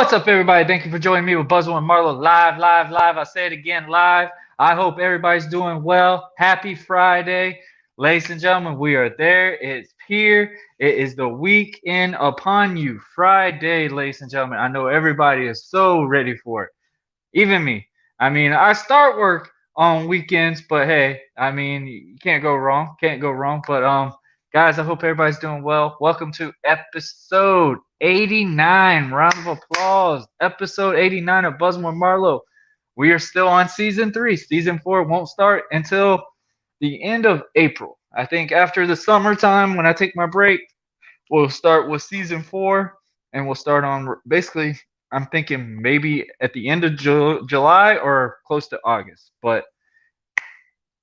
What's up, everybody? Thank you for joining me with Buzzing with Marlowe live. I say it again, live. I hope everybody's doing well. Happy Friday. Ladies and gentlemen, we are there. It's here. It is the weekend upon you. Friday, ladies and gentlemen. I know everybody is so ready for it. Even me. I mean, I start work on weekends, but hey, I mean, you can't go wrong. Can't go wrong. But guys, I hope everybody's doing well. Welcome to episode 89. Round of applause. Episode 89 of Buzzing with Marlowe. We are still on season 3. Season 4 won't start until the end of April. I think after the summertime, when I take my break, we'll start with season 4, and we'll start on basically. I'm thinking maybe at the end of July or close to August. But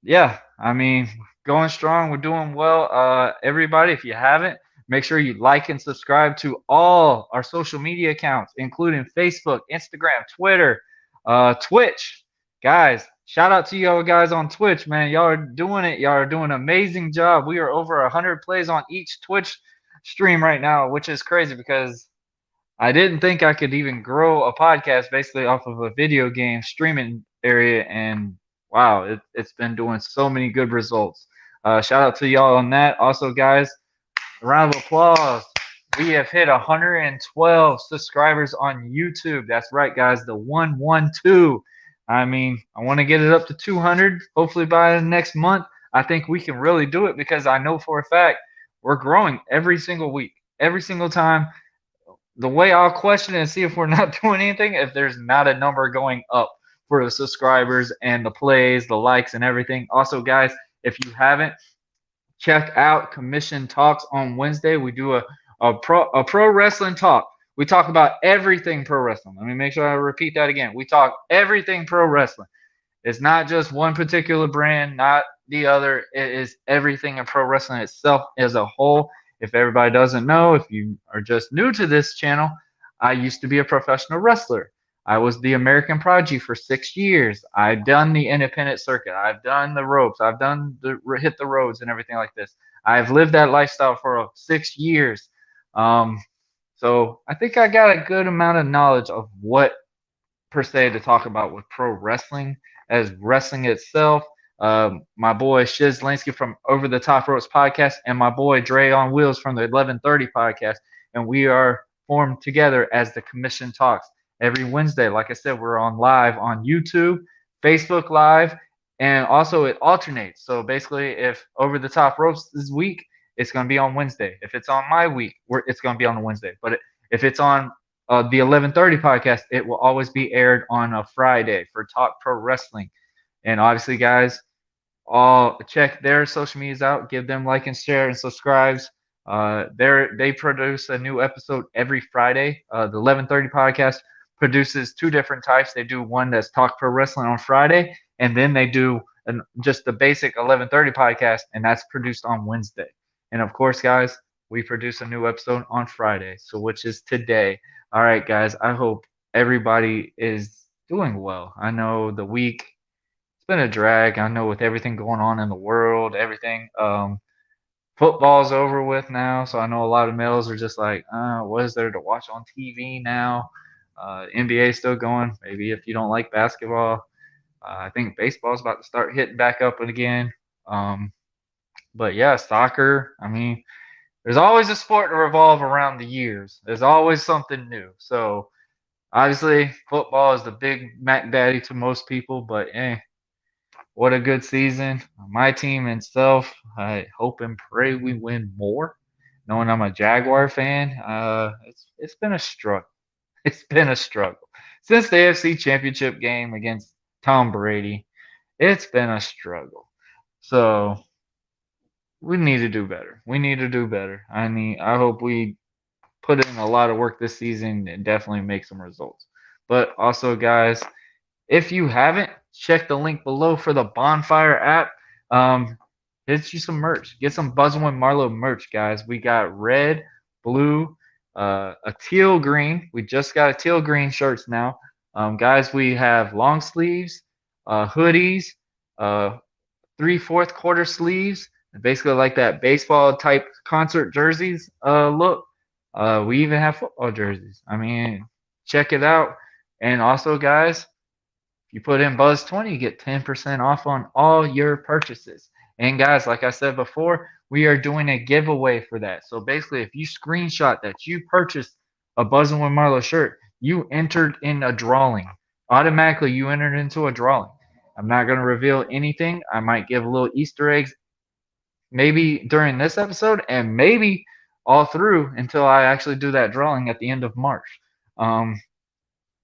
yeah, I mean, going strong. We're doing well. Everybody, if you haven't, make sure you like and subscribe to all our social media accounts, including Facebook, Instagram, Twitter, Twitch. Guys, shout out to y'all guys on Twitch, man. Y'all are doing it. Y'all are doing an amazing job. We are over 100 plays on each Twitch stream right now, which is crazy because I didn't think I could even grow a podcast basically off of a video game streaming area, and wow, it's been doing so many good results. Shout out to y'all on that. Also, guys, a round of applause. We have hit 112 subscribers on YouTube. That's right, guys, the 112. I mean, I want to get it up to 200, hopefully by the next month. I think we can really do it because I know for a fact we're growing every single week, every single time. The way I'll question it and see if we're not doing anything, if there's not a number going up for the subscribers and the plays, the likes, and everything. Also, guys, if you haven't, check out Commission Talks on Wednesday. We do a pro wrestling talk. We talk about everything pro wrestling. Let me make sure I repeat that again. We talk everything pro wrestling. It's not just one particular brand, not the other. It is everything in pro wrestling itself as a whole. If everybody doesn't know, if you are just new to this channel, I used to be a professional wrestler. I was the American Prodigy for 6 years. I've done the independent circuit. I've done the ropes. I've done the hit the roads and everything like this. I've lived that lifestyle for 6 years. Um, so I think I got a good amount of knowledge of what per se to talk about with pro wrestling as wrestling itself. My boy Shiz Lansky from Over the Top Ropes podcast, and my boy Dre on Wheels from the 1130 podcast, and we are formed together as the Commission Talks every Wednesday. Like I said, we're on live on YouTube, Facebook Live, and also it alternates. So basically, if Over the Top Ropes this week, it's going to be on Wednesday. If it's on my week, it's going to be on Wednesday. But if it's on the 1130 podcast, it will always be aired on a Friday for Talk Pro Wrestling. And obviously, guys, all check their social medias out. Give them like and share and subscribes. They produce a new episode every Friday. The 1130 podcast produces two different types. They do one that's Talk Pro Wrestling on Friday, and then they do just the basic 1130 podcast, and that's produced on Wednesday. And of course, guys, we produce a new episode on Friday, so which is today. All right, guys, I hope everybody is doing well. I know the week it's been a drag. I know with everything going on in the world, everything. Football's over with now, so I know a lot of males are just like, what is there to watch on TV now? NBA still going. Maybe if you don't like basketball, I think baseball's about to start hitting back up again. But yeah, soccer. I mean, there's always a sport to revolve around the years. There's always something new. So obviously, football is the big Mac Daddy to most people, but what a good season. My team itself, I hope and pray we win more. Knowing I'm a Jaguar fan, it's been a struggle. It's been a struggle. Since the AFC Championship game against Tom Brady, it's been a struggle. So we need to do better. We need to do better. I hope we put in a lot of work this season and definitely make some results. But also, guys, if you haven't, check the link below for the Bonfire app. Get you some merch. Get some Buzzing with Marlowe merch, guys. We got red, blue, a teal green. We just got a teal green shirts now. Guys, we have long sleeves, hoodies, 3/4 quarter sleeves, basically like that baseball type concert jerseys look. We even have football jerseys. I mean, check it out. And also, guys, if you put in Buzz20, you get 10% off on all your purchases. And guys, like I said before, we are doing a giveaway for that. So basically, if you screenshot that you purchased a Buzzing with Marlowe shirt, you entered in a drawing. Automatically, you entered into a drawing. I'm not going to reveal anything. I might give a little Easter eggs maybe during this episode and maybe all through until I actually do that drawing at the end of March.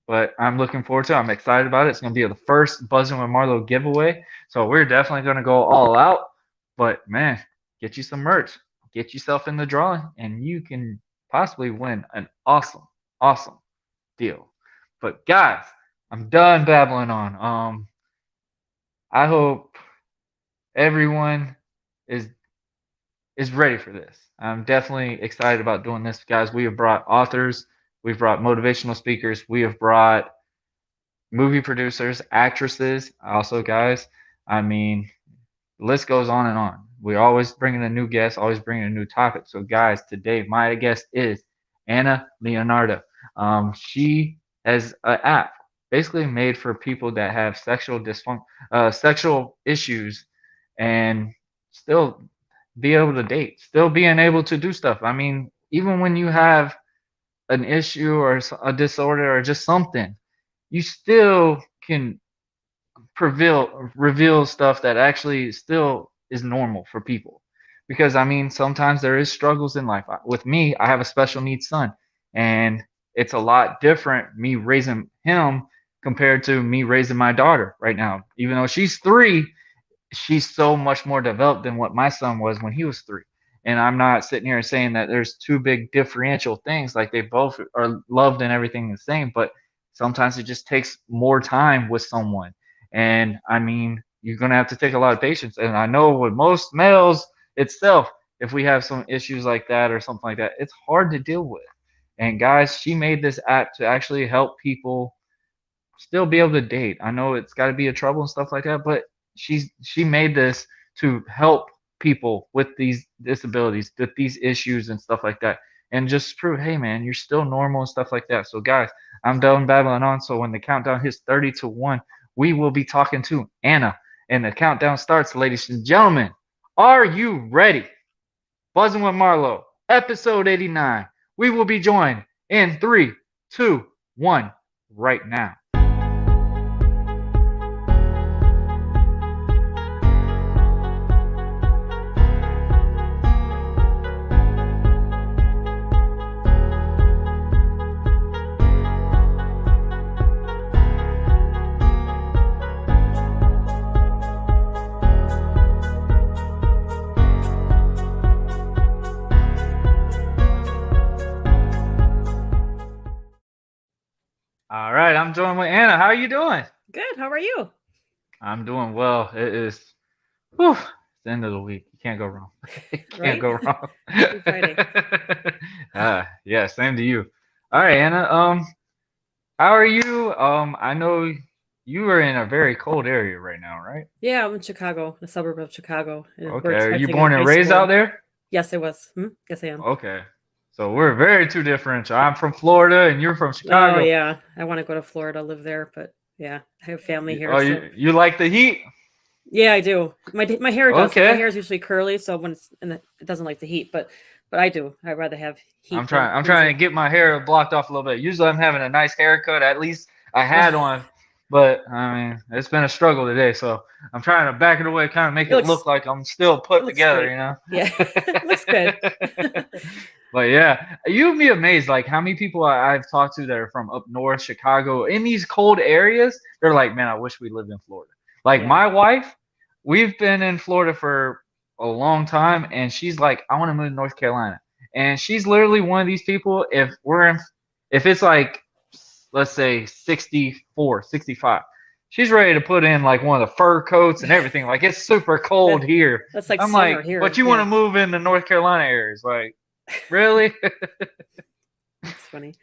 But I'm looking forward to it. I'm excited about it. It's going to be the first Buzzing with Marlowe giveaway. So we're definitely going to go all out. But man, get you some merch. Get yourself in the drawing, and you can possibly win an awesome, awesome deal. But guys, I'm done babbling on. I hope everyone is ready for this. I'm definitely excited about doing this, guys. We have brought authors, we've brought motivational speakers, we have brought movie producers, actresses. Also, guys, I mean, the list goes on and on. We're always bringing a new guest, always bringing a new topic. So, guys, today my guest is Anna Leonarda. She has an app basically made for people that have sexual issues, and still be able to date, still being able to do stuff. I mean, even when you have an issue or a disorder or just something, you still can reveal stuff that actually still is normal for people. Because I mean, sometimes there is struggles in life. With me, I have a special needs son, and it's a lot different me raising him compared to me raising my daughter right now. Even though she's 3, she's so much more developed than what my son was when he was 3. And I'm not sitting here saying that there's two big differential things, like they both are loved and everything the same, but sometimes it just takes more time with someone. And I mean, you're going to have to take a lot of patience. And I know with most males itself, if we have some issues like that or something like that, it's hard to deal with. And guys, she made this app to actually help people still be able to date. I know it's got to be a trouble and stuff like that, but she made this to help people with these disabilities, with these issues and stuff like that, and just prove, hey man, you're still normal and stuff like that. So guys, I'm done babbling on. So when the countdown hits 30 to 1, we will be talking to Anna, and the countdown starts, ladies and gentlemen. Are you ready? Buzzing with Marlowe, episode 89. We will be joined in 3, 2, 1 right now. All right, I'm joined with Anna. How are you doing? Good. How are you? I'm doing well. It is it's the end of the week. You can't go wrong. Can't Right? go wrong. Happy Friday. Yeah, same to you. All right, Anna. How are you? I know you are in a very cold area right now, right? Yeah, I'm in Chicago, a suburb of Chicago, and we're Okay. Are you expecting born a and ice raised out storm. there? Yes, I was. Yes, I am. Okay. So we're very two different. I'm from Florida and you're from Oh Chicago. yeah, I want to go to Florida, live there, but yeah, I have family here. Oh, So you like the heat? yeah, I do. My hair does. My Okay. hair is usually curly, so when it doesn't like the heat, but I do. I'd rather have heat I'm than trying to freezing. get my hair blocked off a little bit. Usually I'm having a nice haircut. At least I had one, but I mean it's been a struggle today. So I'm trying to back it away, kind of make it look like I'm still It put looks together, great. you know. Yeah, it looks good. But yeah, you'd be amazed like how many people I've talked to that are from up north, Chicago, in these cold areas. They're like, man, I wish we lived in Florida. Like Yeah. my wife, we've been in Florida for a long time, and she's like, I want to move to North Carolina. And she's literally one of these people. If it's like, let's say 64, 65, she's ready to put in like one of the fur coats and everything. Like it's super cold here. That's like I'm summer like, here. but you want to move into North Carolina areas, like really? That's funny.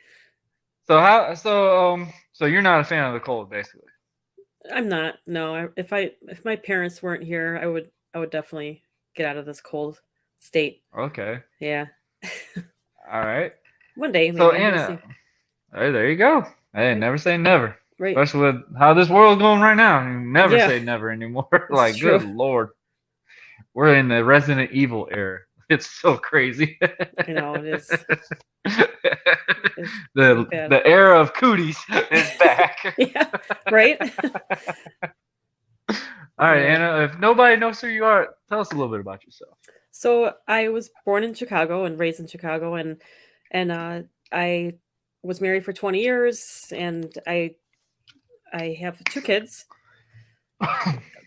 So you're not a fan of the cold, basically. I'm not. No. If my parents weren't here, I would definitely get out of this cold state. Okay. Yeah. All right. One day, maybe. So We'll Anna, see. Hey, there you go. Hey, Right. never say never. Right. Especially with how this world's going right now. You never Yeah, say never anymore. it's Like, true. good Lord. We're in the Resident Evil era. It's so crazy. I know it is. It's pretty bad. The era of cooties is back. Yeah. Right. All right, Yeah. Anna, if nobody knows who you are, tell us a little bit about yourself. So I was born in Chicago and raised in Chicago, and I was married for 20 years, and I have two kids.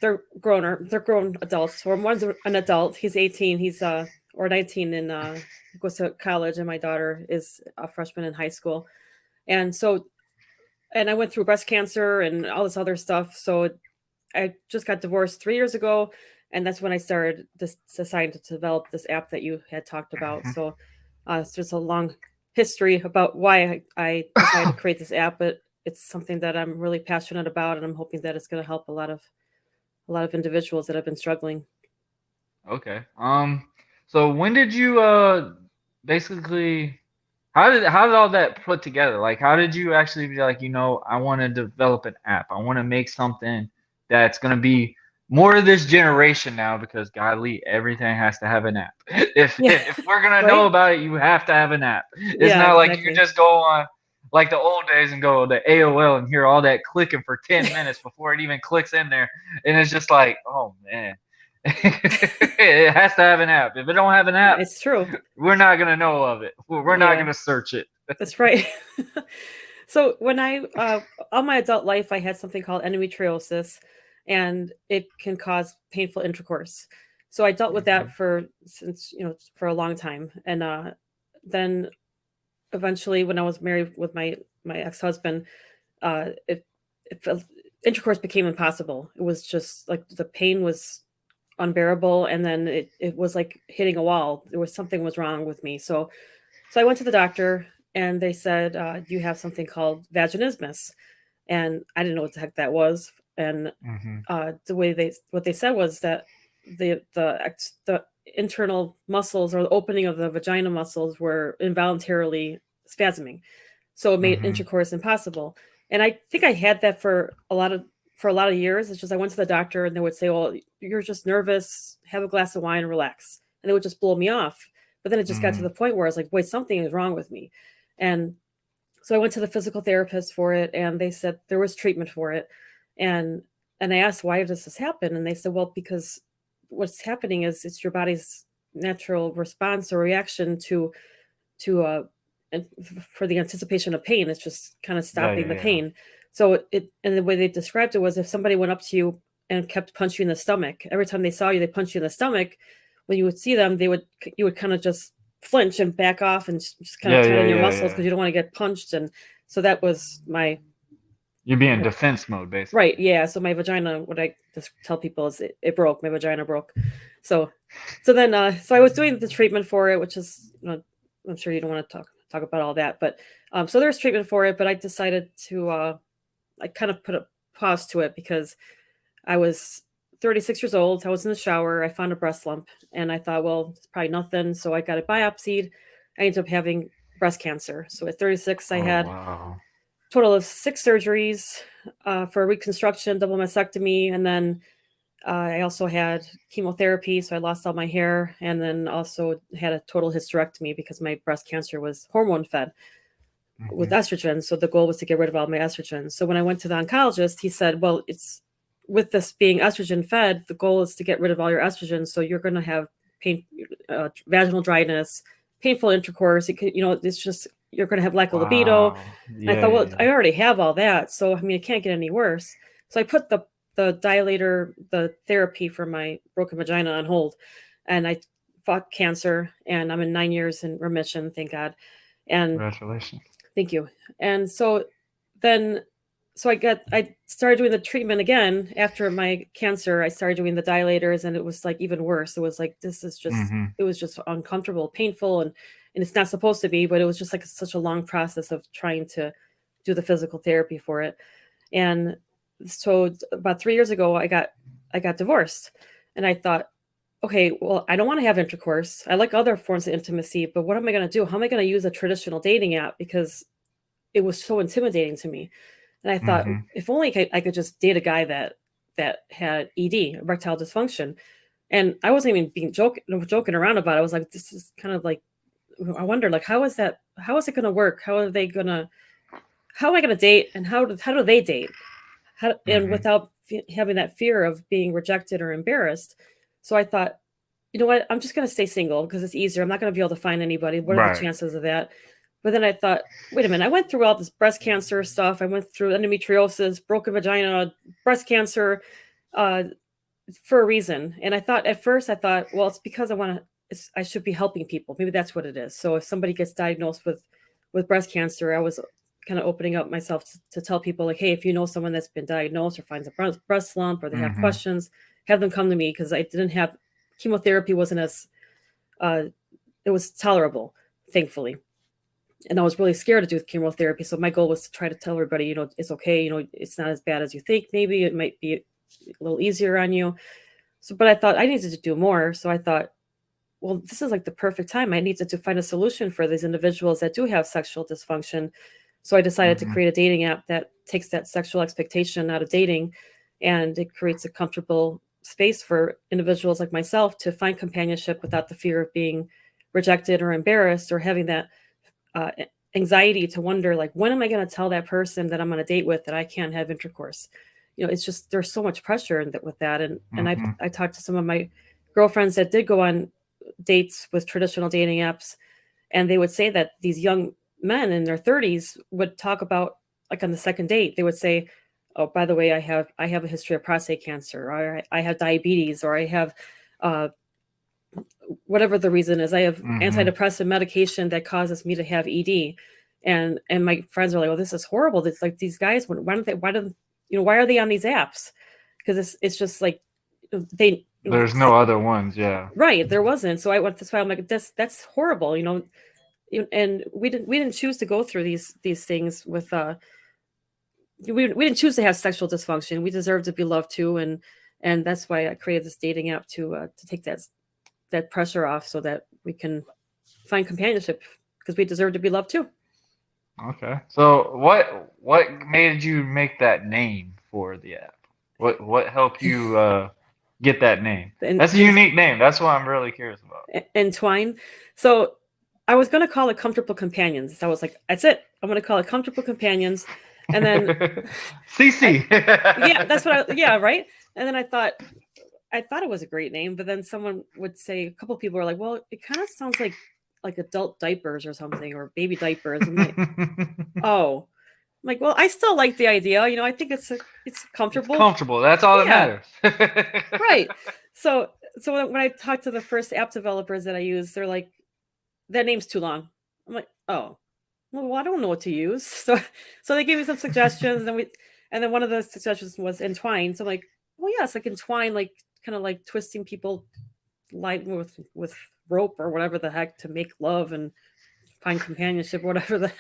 They're grown adults. So one's an adult. He's 18. He's or 19, and goes to college, and my daughter is a freshman in high school. And so, and I went through breast cancer and all this other stuff. So I just got divorced 3 years ago, and that's when I started deciding to develop this app that you had talked about. So it's just a long history about why I decided to create this app, but it's something that I'm really passionate about, and I'm hoping that it's going to help a lot of individuals that have been struggling. Okay. So when did you basically how did all that put together? Like how did you actually be like, I want to develop an app. I want to make something that's going to be more of this generation now because godly everything has to have an app. If Yeah. if we're going to know Right? about it, you have to have an app. It's Yeah, not like you can exactly. just go on like the old days and go to AOL and hear all that clicking for 10 minutes before it even clicks in there. And it's just like, oh man. It has to have an app. If it don't have an app, It's true. we're not gonna know of it. We're not Yeah, gonna search it. that's right. So when all my adult life, I had something called endometriosis, and it can cause painful intercourse. So I dealt with that for a long time, and then eventually, when I was married with my ex husband, it felt, intercourse became impossible. It was just like the pain was unbearable, and then it was like hitting a wall. There was something was wrong with me. So I went to the doctor, and they said, you have something called vaginismus. And I didn't know what the heck that was. And Mm-hmm. what they said was that the internal muscles or the opening of the vagina muscles were involuntarily spasming. So it made Mm-hmm. intercourse impossible. And I think I had that for a lot of years. It's just I went to the doctor, and they would say, "Well, you're just nervous. Have a glass of wine, relax." And they would just blow me off. But then it just got to Mm-hmm. the point where I was like, "Wait, something is wrong with me." And so I went to the physical therapist for it, and they said there was treatment for it. And I asked, "Why does this happen?" And they said, "Well, because what's happening is it's your body's natural response or reaction to and for the anticipation of pain. It's just kind of Yeah, stopping yeah, the yeah. pain." So it and the way they described it was if somebody went up to you and kept punching you in the stomach, every time they saw you, they punch you in the stomach. When you would see them, you would kind of just flinch and back off and just kind of Yeah, yeah, tighten your yeah, muscles yeah. because you don't want to get punched. And so that was my You'd be in defense mode right. basically. Yeah. So my vagina, what I just tell people is it broke. My vagina broke. So, so I was doing the treatment for it, which is, I'm sure you don't want to talk about all that, but so there's treatment for it. But I decided to, I kind of put a pause to it because I was 36 years old. I was in the shower. I found a breast lump, and I thought, well, it's probably nothing. So I got it biopsied. I ended up having breast cancer. So at 36, I Oh had wow. total of 6 surgeries for reconstruction, double mastectomy, and then I also had chemotherapy, so I lost all my hair, and then also had a total hysterectomy because my breast cancer was hormone fed with Mm-hmm. estrogen. So the goal was to get rid of all my estrogen. So when I went to the oncologist, he said, "Well, it's with this being estrogen fed, the goal is to get rid of all your estrogen. So you're going to have pain, vaginal dryness, painful intercourse. It's just you're going to have lack of libido." Wow. And I Yeah, thought, yeah, well, yeah. I already have all that, so I mean, it can't get any worse. So I put the dilator, the therapy for my broken vagina on hold, and I fought cancer, and I'm in 9 years in remission, thank God. And Congratulations. thank you. And so then, so I started doing the treatment again after my cancer. I started doing the dilators, and it was like even worse. It was like Mm-hmm. it was just uncomfortable, painful, and it's not supposed to be, but it was just like such a long process of trying to do the physical therapy for it. And so about 3 years ago, I got divorced, and I thought, okay, well, I don't want to have intercourse. I like other forms of intimacy, but what am I going to do? How am I going to use a traditional dating app? Because it was so intimidating to me. And I thought, if only I could just date a guy that had ED, erectile dysfunction. And I wasn't even being joking around about it. I was like, this is kind of like, I wonder, like, how is it going to work? How am I going to date, and how do they date? And without having that fear of being rejected or embarrassed. So I thought, you know what, I'm just going to stay single because it's easier. I'm not going to be able to find anybody. What are the chances of that? But then I thought, wait a minute, I went through all this breast cancer stuff. I went through endometriosis, broken vagina, breast cancer, for a reason. And at first I thought, well, it's because I should be helping people. Maybe that's what it is. So if somebody gets diagnosed with breast cancer, I was kind of opening up myself to tell people, like, hey, if you know someone that's been diagnosed or finds a breast lump, or they have questions, have them come to me, because I didn't have chemotherapy. Wasn't as it was tolerable, thankfully. And I was really scared to do chemotherapy. So my goal was to try to tell everybody, it's okay. It's not as bad as you think. Maybe it might be a little easier on you. So, but I thought I needed to do more. So I thought, well, this is like the perfect time. I needed to find a solution for these individuals that do have sexual dysfunction. So I decided to create a dating app that takes that sexual expectation out of dating, and it creates a comfortable space for individuals like myself to find companionship without the fear of being rejected or embarrassed, or having that anxiety to wonder, like, when am I going to tell that person that I'm on a date with that I can't have intercourse? It's just, there's so much pressure with that. And I talked to some of my girlfriends that did go on dates with traditional dating apps, and they would say that these young men in their 30s would talk about, like, on the second date, they would say, oh, by the way, I have a history of prostate cancer, or I have diabetes, or I have whatever the reason is, I have antidepressant medication that causes me to have ED. And my friends are like, oh, this is horrible. It's like, these guys, why are they on these apps? Because it's just like, there's no other ones. Yeah. Right. There wasn't. So that's why I'm like, that's horrible, and we didn't choose to go through these things with, we didn't choose to have sexual dysfunction. We deserve to be loved too. And that's why I created this dating app to take that pressure off, so that we can find companionship, because we deserve to be loved too. Okay. So what made you make that name for the app? What helped you get that name? That's a unique name. That's what I'm really curious about. Entwined. So I was going to call it Comfortable Companions. I was like, that's it. I'm going to call it Comfortable Companions. And then CC. Yeah, that's what yeah, right. And then I thought it was a great name, but then someone would say, a couple of people were like, well, it kind of sounds like adult diapers or something, or baby diapers. I'm like, oh, I'm like, well, I still like the idea. I think it's comfortable. It's comfortable. That's all that matters. Right. So when I talked to the first app developers that I used, they're like, that name's too long. I'm like, oh, well, I don't know what to use. So they gave me some suggestions, and then one of the suggestions was Entwined. So I'm like, well, yeah, it's like entwine, like kind of like twisting people like with rope or whatever the heck, to make love and find companionship, whatever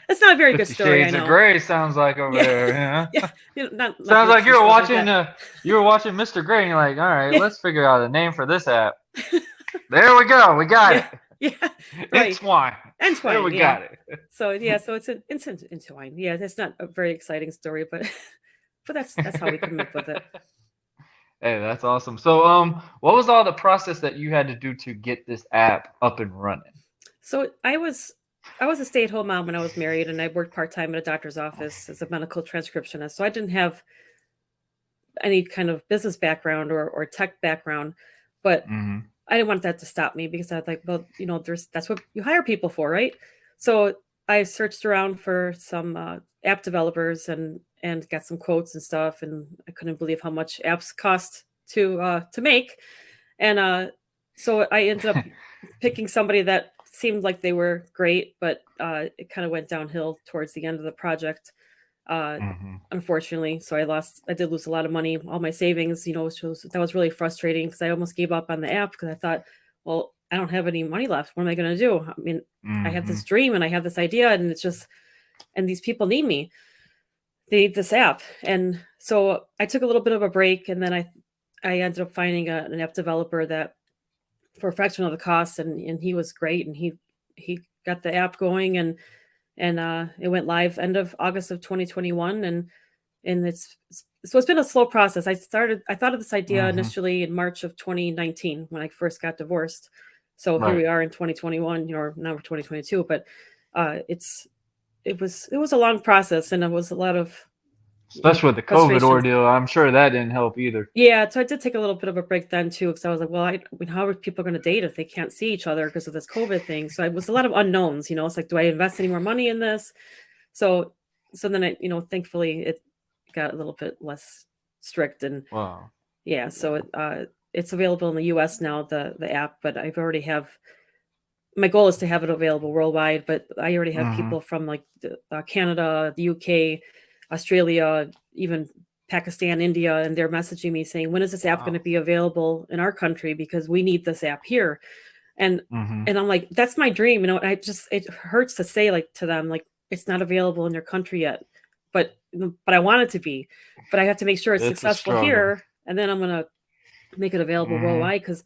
it's not a very good story. Shades of Grey sounds like over there. Yeah. Not sounds like you were watching Mr. Grey, and you're like, all right, let's figure out a name for this app. There we go. We got it. Yeah. Right. Entwine. There we got it. So so it's Entwine. Yeah, it's not a very exciting story, but that's how we come up with it. Hey, that's awesome. So what was all the process that you had to do to get this app up and running? So I was a stay-at-home mom when I was married, and I worked part-time at a doctor's office as a medical transcriptionist. So I didn't have any kind of business background or tech background, but I didn't want that to stop me, because I was like, well, that's what you hire people for, right? So I searched around for some app developers and got some quotes and stuff, and I couldn't believe how much apps cost to make. And so I ended up picking somebody that seemed like they were great, but it kind of went downhill towards the end of the project, unfortunately. So I did lose a lot of money, all my savings, that was really frustrating, because I almost gave up on the app, because I thought, well, I don't have any money left. What am I going to do? I mean, I have this dream and I have this idea, and and these people need me. They need this app. And so I took a little bit of a break, and then I ended up finding an app developer that, for a fraction of the cost, and he was great, and he got the app going, and and it went live end of August of 2021, and it's been a slow process. I thought of this idea Mm-hmm. initially in March of 2019 when I first got divorced. So here Right. we are in 2021, or now we're 2022, but it was a long process, and it was a lot of Especially with the COVID frustrations. ordeal, I'm sure that didn't help either. Yeah, so I did take a little bit of a break then too, because I was like, well, I mean, how are people going to date if they can't see each other because of this COVID thing? So I was a lot of unknowns. It's like, do I invest any more money in this? So then thankfully it got a little bit less strict, and Wow. yeah, so it's available in the U.S. now, the app, but I've already have my goal is to have it available worldwide, but I already have Mm-hmm. people from like Canada, the UK, Australia, even Pakistan, India, and they're messaging me saying, "When is this app going to Wow. be available in our country? Because we need this app here." And Mm-hmm. I'm like, "That's my dream." It hurts to say like to them like it's not available in your country yet, but I want it to be, but I have to make sure it's It's a successful struggle. here, and then I'm gonna make it available Mm-hmm. worldwide because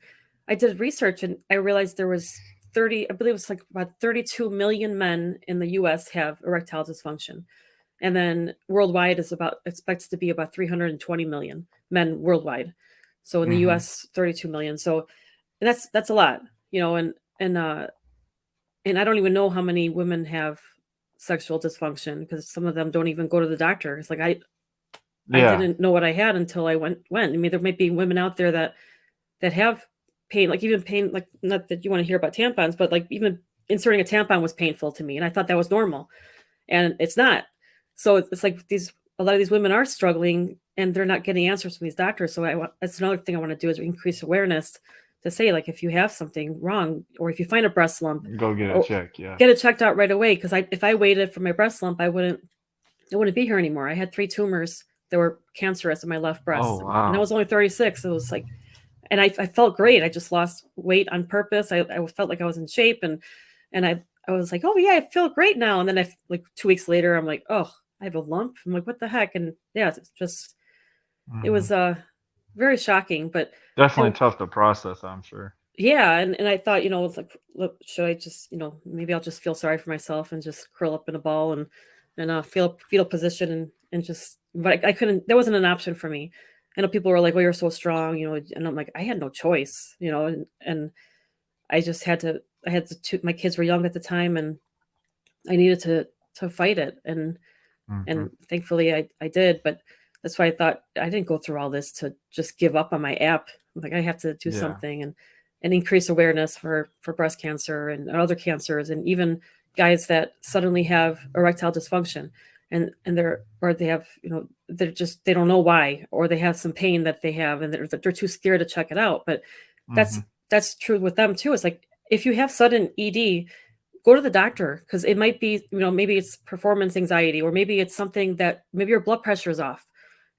I did research and I realized there was 30, I believe it was like about 32 million men in the US have erectile dysfunction. And then worldwide is about expects to be about 320 million men worldwide. So in the Mm-hmm. US, 32 million. So and that's a lot, and and I don't even know how many women have sexual dysfunction because some of them don't even go to the doctor. It's like I Yeah. didn't know what I had until I went. I mean, there might be women out there that have pain, like even pain, like not that you want to hear about tampons, but like even inserting a tampon was painful to me, and I thought that was normal, and it's not. So it's like a lot of these women are struggling, and they're not getting answers from these doctors. So that's another thing I want to do is increase awareness to say like if you have something wrong or if you find a breast lump, Go get a or check. Yeah. get it checked out right away. Because if I waited for my breast lump, I wouldn't be here anymore. I had 3 tumors that were cancerous in my left Oh breast, and I wow. was only 36. It was like and I felt great. I just lost weight on purpose. I felt like I was in shape, and I was like, oh yeah, I feel great now. And then like 2 weeks later, I'm like, oh, I have a lump. I'm like, what the heck? And yeah, it Mm-hmm. was very shocking. But Definitely and tough to process, I'm sure. yeah, and I thought, it's like, look, should I just, maybe I'll just feel sorry for myself and just curl up in a ball and feel fetal position and just, but I couldn't. There wasn't an option for me. I know people were like, "Well, you're so strong," and I'm like, I had no choice, and I just had to. I had to. My kids were young at the time, and I needed to fight it, Mm-hmm. and thankfully I did. But that's why I thought I didn't go through all this to just give up on my app. Like I have to do Yeah. something and increase awareness for breast cancer and other cancers, and even guys that suddenly have erectile dysfunction, and they have they don't know why, or they have some pain that they have, and they're too scared to check it out. But Mm-hmm. that's that's true with them too. It's like if you have sudden ED, go to the doctor because it might be, maybe it's performance anxiety, or maybe it's something that maybe your blood pressure is off,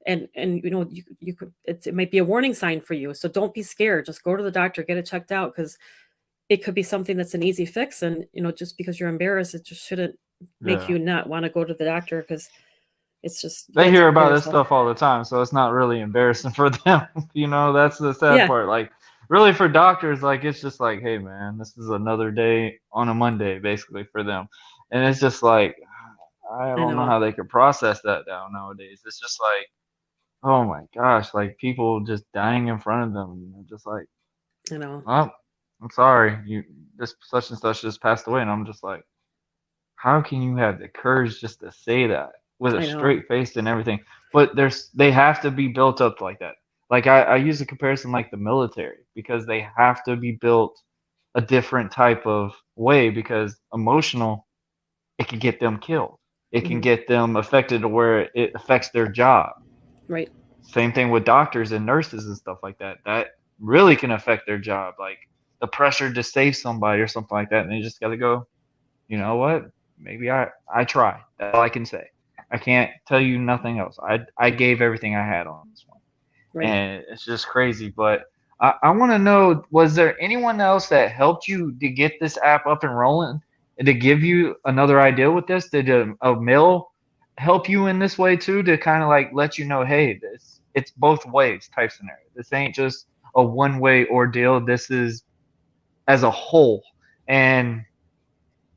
and you could it might be a warning sign for you. So don't be scared. Just go to the doctor, get it checked out because it could be something that's an easy fix. And just because you're embarrassed, it just shouldn't make Yeah. you not want to go to the doctor because it's just you got They to take hear care of about this yourself. stuff all the time, so it's not really embarrassing for them. That's the sad Yeah, part. Like, really for doctors, like it's just like, hey man, this is another day on a Monday, basically for them, and it's just like I I don't know know. how they could process that down nowadays. It's just like, oh my gosh, like people just dying in front of them. And they're just like, I know. oh, I'm sorry, you this such and such just passed away, and I'm just like, how can you have the courage just to say that with a I know. straight face and everything? But they have to be built up like that. Like I use a comparison like the military because they have to be built a different type of way because emotional it can get them killed. It can Hmm. get them affected to where it affects their job. Right. Same thing with doctors and nurses and stuff like that. That really can affect their job. Like the pressure to save somebody or something like that. And they just got to go, you know what? Maybe I try. That's all I can say. I can't tell you nothing else. I gave everything I had on this one, Right. and it's just crazy. But I want to know, was there anyone else that helped you to get this app up and rolling, and to give you another idea with this? Did a male help you in this way too, to kind of like let you know, hey, this it's both ways type scenario. This ain't just a one way ordeal. This is as a whole, and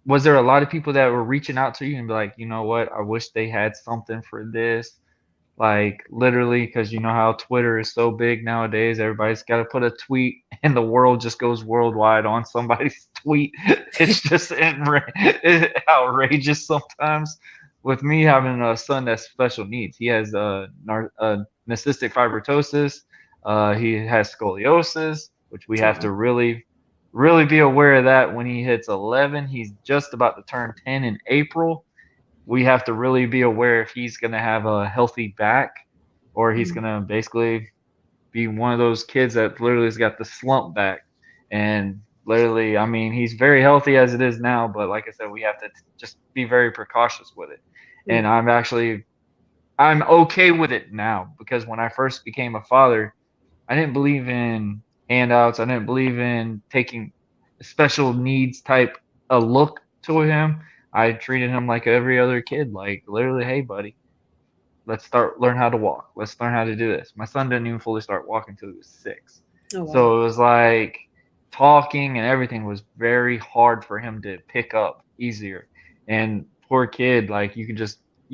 was there a lot of people that were reaching out to you and be like, you know what, I wish they had something for this? Like literally, because you know how Twitter is so big nowadays, everybody's got to put a tweet, and the world just goes worldwide on somebody's tweet. It's just outrageous sometimes. With me having a son that's special needs, he has cystic fibromatosis. He has scoliosis, which we have to Oh, really be aware of that when he hits 11. He's just about to turn 10 in April. We have to really be aware if he's going to have a healthy back or he's going to basically be one of those kids that literally has got the slump back. And literally, I mean, he's very healthy as it is now, but like I said, we have to just be very precautious with it. And yeah. I'm okay with it now because when I first became a father, I didn't believe in handouts. I didn't believe in taking special needs type a look to him. I treated him like every other kid, like literally, hey buddy, let's learn how to walk. Let's learn how to do this. My son didn't even fully start walking until he was 6. Oh, wow. So it was like talking and everything was very hard for him to pick up easier. And poor kid, like you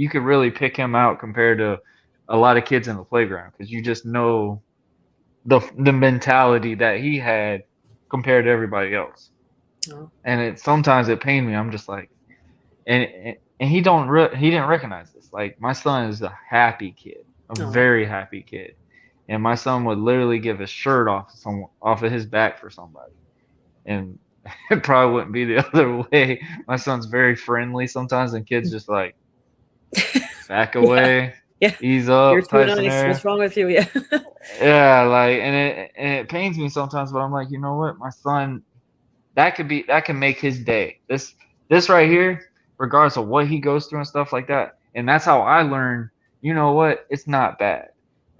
could really pick him out compared to a lot of kids in the playground because you just know the mentality that he had compared to everybody else. Oh, And sometimes it pained me. I'm just like, and he didn't recognize this. Like my son is a happy kid, a oh. very happy kid, and my son would literally give his shirt off of his back for somebody, and it probably wouldn't be the other way. My son's very friendly sometimes, and kids just like back Yeah. away, Yeah. ease You're up too type nice. scenario. What's wrong with you? Yeah. Yeah, like and it pains me sometimes, but I'm like, you know what, my son, that can make his day. This right here, regardless of what he goes through and stuff like that. And that's how I learned, you know what, it's not bad.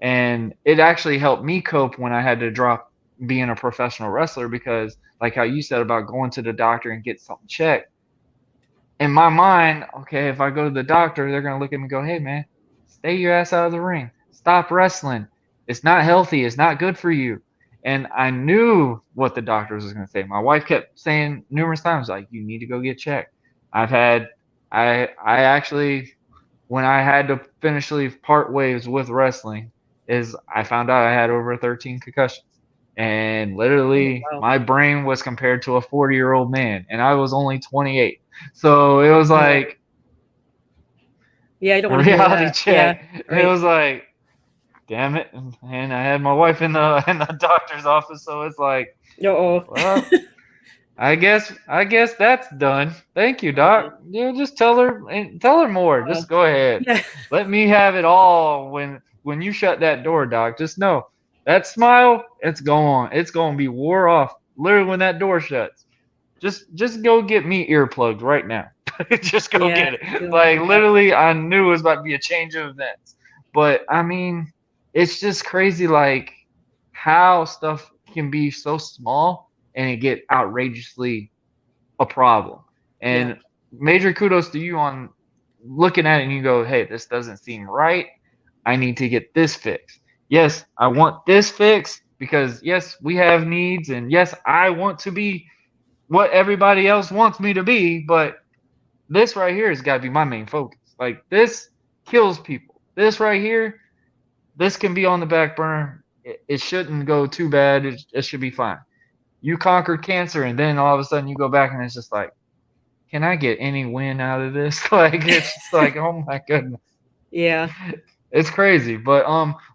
And it actually helped me cope when I had to drop being a professional wrestler because like how you said about going to the doctor and get something checked. In my mind, okay, if I go to the doctor, they're gonna look at me and go, hey man, stay your ass out of the ring. Stop wrestling. It's not healthy. It's not good for you. And I knew what the doctors was gonna say. My wife kept saying numerous times, like, you need to go get checked. I've had I actually when I had to finally part ways with wrestling is I found out I had over 13 concussions. And Oh, literally wow. my brain was compared to a 40-year-old man and I was only 28. So it was Oh, like yeah. I don't a want to hear reality that. Yeah. check. It Right. was like, damn it. And I had my wife in the doctor's office, so it's like, Oh. well, I guess that's done. Thank you, Oh. Doc. Yeah, just tell her more. Wow. Just go ahead. Yeah. Let me have it all when you shut that door, Doc. Just know that smile, it's gone. It's gonna be wore off literally when that door shuts. Just go get me earplugged right now. Just go Yeah. get it. You don't Like want that. literally, I knew it was about to be a change of events. But I mean, it's just crazy, like how stuff can be so small and it get outrageously a problem. Yeah. And major kudos to you on looking at it and you go, hey, this doesn't seem right. I need to get this fixed. Yes, I want this fixed because yes, we have needs and yes, I want to be what everybody else wants me to be, but this right here has got to be my main focus. Like this kills people. This right here, this can be on the back burner. It shouldn't go too bad. It should be fine. You conquered cancer, and then all of a sudden you go back and it's just like, can I get any win out of this? Like it's just like, oh my goodness, Yeah. it's crazy. But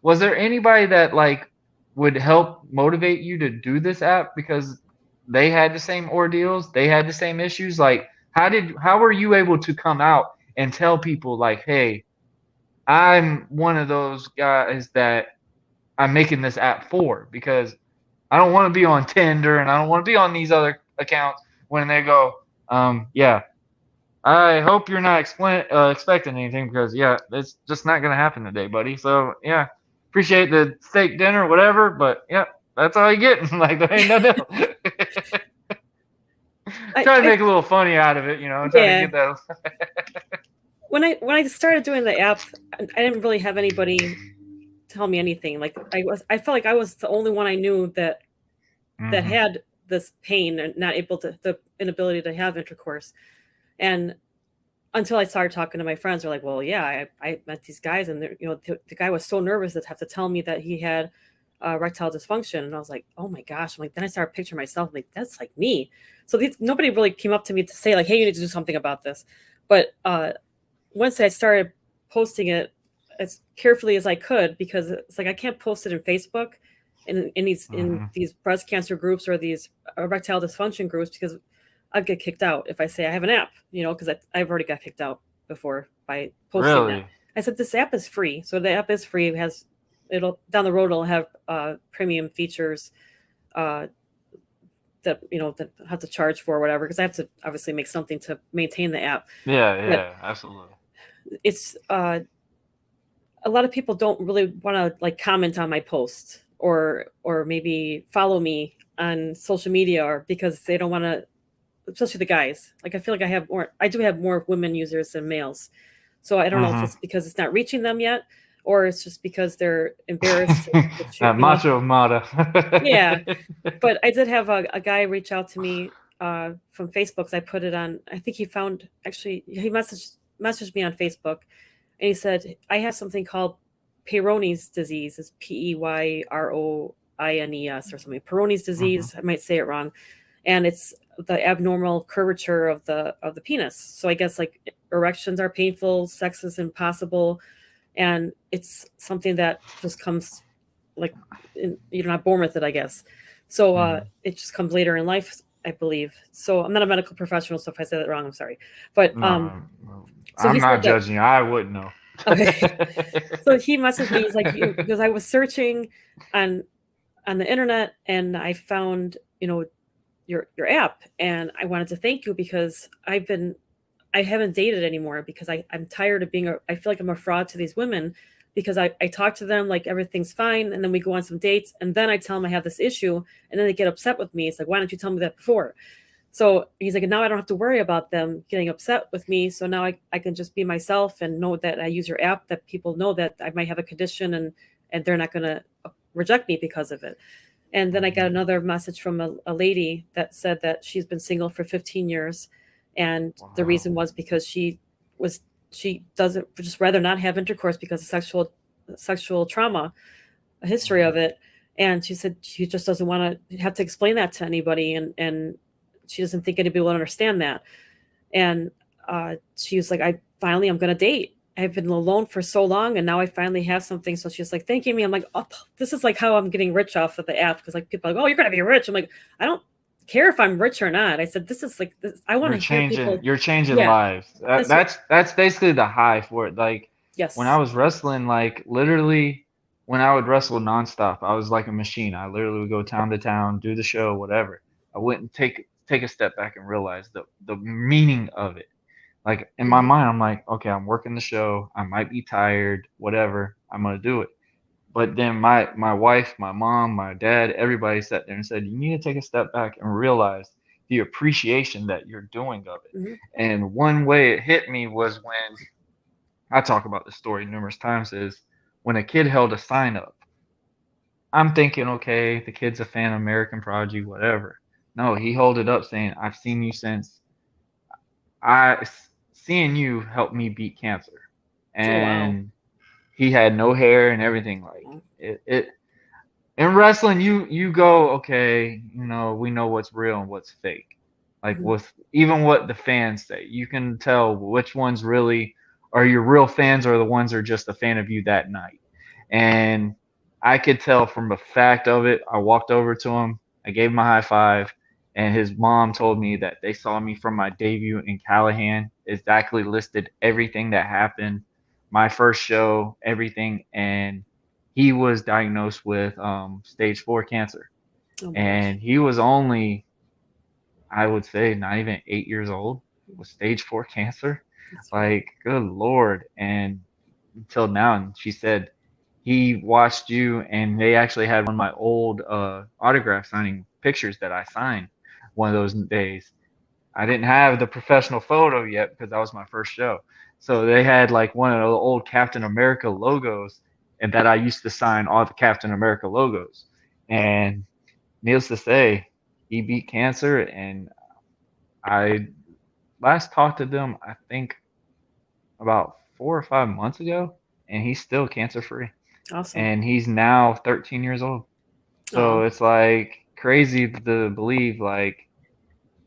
was there anybody that like would help motivate you to do this app because they had the same ordeals, they had the same issues? Like how were you able to come out and tell people like, hey, I'm one of those guys that I'm making this app for because I don't want to be on Tinder and I don't want to be on these other accounts when they go, yeah, I hope you're not expecting anything because, yeah, it's just not going to happen today, buddy. So, yeah, appreciate the steak dinner, whatever, but, yeah, that's all you get. Like, there ain't nothing else. I, Try to I make a little funny out of it, try to yeah. get that. When I started doing the app, I didn't really have anybody tell me anything. Like I felt like I was the only one I knew that Mm-hmm. had this pain and not able to the inability to have intercourse. And until I started talking to my friends, they're like, well, yeah, I met these guys, and the guy was so nervous to have to tell me that he had erectile dysfunction. And I was like, oh my gosh. I'm like, then I started picturing myself, like, that's like me. So nobody really came up to me to say, like, hey, you need to do something about this. But once I started posting it as carefully as I could, because it's like I can't post it in Facebook in these breast cancer groups or these erectile dysfunction groups, because I'd get kicked out if I say I have an app, because I've already got kicked out before by posting that. I said, this app is free. So the app is free. It'll down the road, it'll have premium features that that I have to charge for or whatever, because I have to obviously make something to maintain the app. Yeah, absolutely. It's a lot of people don't really want to like comment on my post or maybe follow me on social media, or because they don't want to, especially the guys. Like, I feel like I do have more women users than males. So I don't know if it's because it's not reaching them yet, or it's just because they're embarrassed to that macho motto. Yeah. But I did have a guy reach out to me from Facebook. I put it on, I think he messaged me on Facebook, and he said, I have something called Peyronie's disease. It's Peyroines or something. Peyronie's disease. I might say it wrong. And it's the abnormal curvature of the penis. So I guess like erections are painful, sex is impossible, and it's something that just comes like you're not born with it, I guess. So it just comes later in life, I believe. So I'm not a medical professional, so if I said that wrong, I'm sorry. But no, so I'm not judging you. I wouldn't know. Okay. So he messaged me. He's like, because I was searching on the internet, and I found your app, and I wanted to thank you because I haven't dated anymore, because I'm tired of I feel like I'm a fraud to these women, because I talk to them like everything's fine, and then we go on some dates, and then I tell them I have this issue, and then they get upset with me. It's like, why don't you tell me that before? So he's like, now I don't have to worry about them getting upset with me. So now I can just be myself and know that I use your app, that people know that I might have a condition, and they're not going to reject me because of it. And then I got another message from a lady that said that she's been single for 15 years. And the reason was because she doesn't just rather not have intercourse because of sexual trauma, a history of it. And she said she just doesn't want to have to explain that to anybody. And she doesn't think anybody will understand that. And she was like, I'm going to date. I've been alone for so long, and now I finally have something. So she's like thanking me. I'm like, oh, this is like how I'm getting rich off of the app, because like people are like, oh, you're gonna be rich. I'm like, I don't care if I'm rich or not. I said, this is like this. I want to hear people. You're changing lives. That's basically the high for it. Like, yes, when I was wrestling, like literally, when I would wrestle nonstop, I was like a machine. I literally would go town to town, do the show, whatever. I wouldn't take a step back and realize the meaning of it. Like, in my mind, I'm like, okay, I'm working the show. I might be tired, whatever. I'm gonna do it. But then my wife, my mom, my dad, everybody sat there and said, you need to take a step back and realize the appreciation that you're doing of it. And one way it hit me was when I talk about this story numerous times, is when a kid held a sign up. I'm thinking, okay, the kid's a fan of American Prodigy, whatever. No, he held it up saying, I've seen you since seeing you helped me beat cancer. And he had no hair and everything. Like, it in wrestling, you go, okay, we know what's real and what's fake. Like, with even what the fans say, you can tell which ones really are your real fans, or the ones are just a fan of you that night. And I could tell from the fact of it. I walked over to him, I gave him a high five, and his mom told me that they saw me from my debut in Callahan, exactly listed everything that happened, my first show, everything, and he was diagnosed with stage 4 cancer. And he was only, I would say, not even 8 years old with stage 4 cancer. Like, good Lord. And until now, and she said he watched you, and they actually had one of my old autograph signing pictures that I signed one of those days. I didn't have the professional photo yet because that was my first show. So they had like one of the old Captain America logos, and that I used to sign all the Captain America logos. And needless to say, he beat cancer, and I last talked to them, I think about 4 or 5 months ago, and he's still cancer free, Awesome. and he's now 13 years old. So Oh. it's like crazy to believe like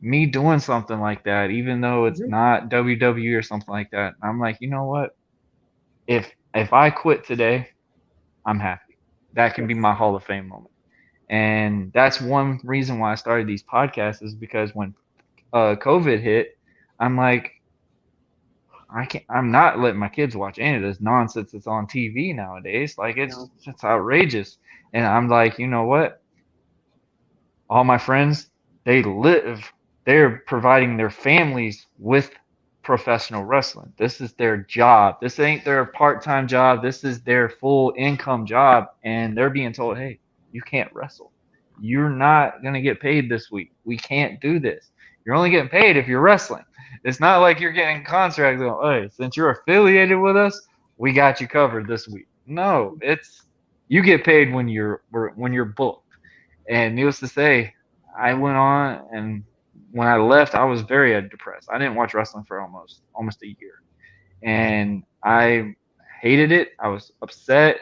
me doing something like that, even though it's Hmm. not WWE or something like that. I'm like, you know what? If I quit today, I'm happy. That can be Yes. my Hall of Fame moment. And that's one reason why I started these podcasts is because when COVID hit, I'm like, I'm not letting my kids watch any of this nonsense that's on TV nowadays. Like No. it's outrageous. And I'm like, you know what? All my friends, they're providing their families with professional wrestling. This is their job. This ain't their part-time job. This is their full income job. And they're being told, hey, you can't wrestle. You're not going to get paid this week. We can't do this. You're only getting paid if you're wrestling. It's not like you're getting contracts going, hey, since you're affiliated with us, we got you covered this week. No, it's you get paid when you're booked. And needless to say, I went on, and when I left, I was very depressed. I didn't watch wrestling for almost a year, and I hated it. I was upset,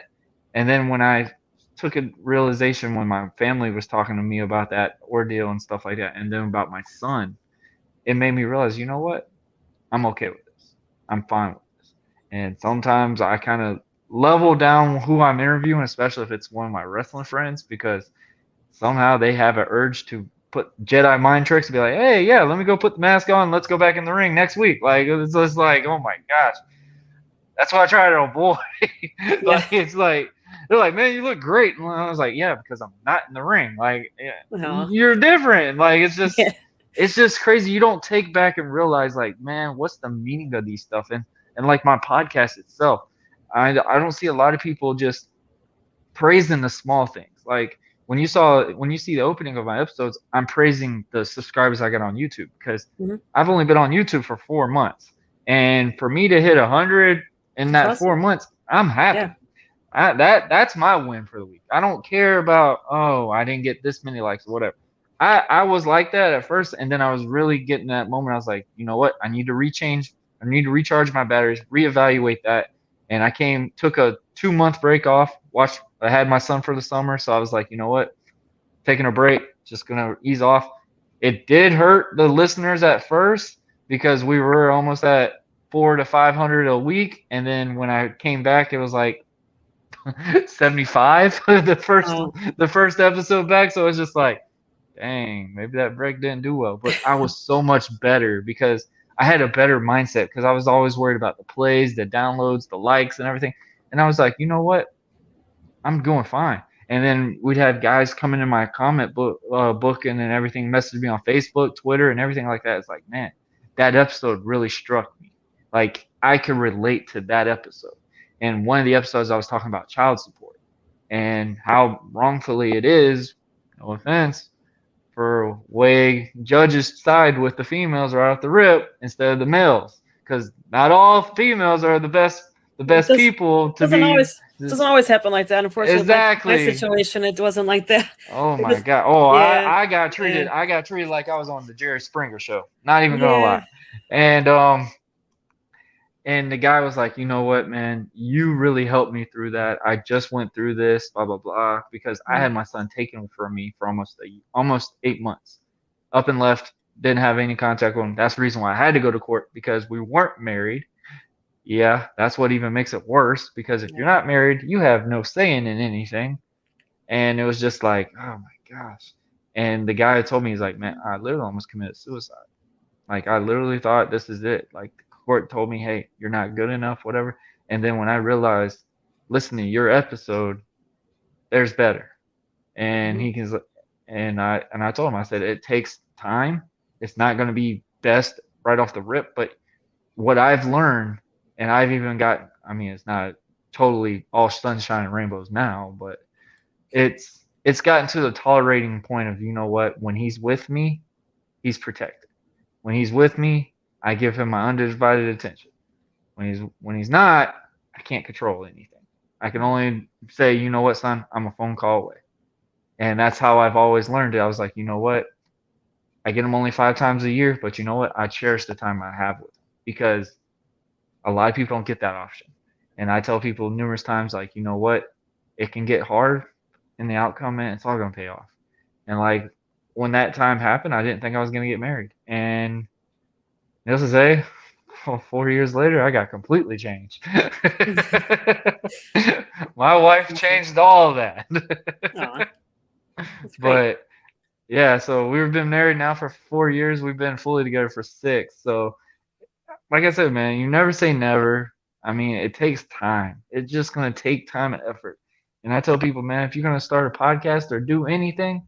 and then when I took a realization when my family was talking to me about that ordeal and stuff like that, and then about my son, it made me realize, you know what? I'm okay with this. I'm fine with this. And sometimes I kind of level down who I'm interviewing, especially if it's one of my wrestling friends, because somehow they have an urge to put Jedi mind tricks and be like, hey, yeah, let me go put the mask on. Let's go back in the ring next week. Like, it's just like, oh my gosh. That's what I try to avoid. Yeah. Like, it's like, they're like, man, you look great. And I was like, yeah, because I'm not in the ring. Like, yeah, Well, you're different. Like, yeah. it's just crazy. You don't take back and realize, like, man, what's the meaning of these stuff? And like my podcast itself, I don't see a lot of people just praising the small things. Like when you see the opening of my episodes, I'm praising the subscribers I got on YouTube because Hmm. I've only been on YouTube for 4 months, and for me to hit 100 in That's that awesome. 4 months, I'm Yeah. happy. That's my win for the week. I don't care about I didn't get this many likes or whatever. I was like that at first, and then I was really getting that moment. I was like, you know what? I need to rechange. I need to recharge my batteries, reevaluate that. And I took a 2 month break off. Watched. I had my son for the summer, so I was like, you know what? Taking a break, just gonna ease off. It did hurt the listeners at first because we were almost at 400 to 500 a week, and then when I came back, it was like 75 Oh. the first episode back. So it's just like, dang, maybe that break didn't do well. But I was so much better because I had a better mindset because I was always worried about the plays, the downloads, the likes, and everything. And I was like, you know what? I'm going fine. And then we'd have guys coming in my comment booking and everything, message me on Facebook, Twitter, and everything like that. It's like, man, that episode really struck me. Like I could relate to that episode. And one of the episodes I was talking about child support and how wrongfully it is, no offense, for way judges side with the females right off the rip instead of the males. Because not all females are the It best people to doesn't be. always happen like that. Unfortunately, my Exactly. situation, it wasn't like that. Oh It my was, god. Oh, yeah, I got yeah, treated. I got treated like I was on the Jerry Springer show. Not even gonna yeah. lie. And and the guy was like, you know what, man, you really helped me through that. I just went through this, blah blah blah, because I Mhm. had my son taken from me for almost 8 months. Up and left, didn't have any contact with him. That's the reason why I had to go to court because we weren't married. Yeah, that's what even makes it worse because if you're Yeah. not married, you have no say in anything. And it was just like, oh my gosh. And the guy told me, he's like, man, I literally almost committed suicide. Like, I literally thought this is it. Like, the court told me, hey, you're not good enough, whatever. And then when I realized, listening to your episode, there's better. And Mhm. I told him, I said, it takes time. It's not going to be best right off the rip, but what I've learned, and I've even got, I mean, it's not totally all sunshine and rainbows now, but it's gotten to the tolerating point of, you know what, when he's with me, he's protected. When he's with me, I give him my undivided attention. When he's not, I can't control anything. I can only say, you know what, son, I'm a phone call away. And that's how I've always learned it. I was like, you know what, I get them only 5 times a year, but you know what? I cherish the time I have with them because a lot of people don't get that option. And I tell people numerous times, like, you know what? It can get hard in the outcome, and it's all gonna pay off. And like when that time happened, I didn't think I was gonna get married. And needless to say, 4 years later, I got completely changed. My wife changed all of that. Aw, that's great. But yeah, so we've been married now for 4 years. We've been fully together for 6. So like I said, man, you never say never. I mean, it takes time. It's just gonna take time and effort. And I tell people, man, if you're gonna start a podcast or do anything,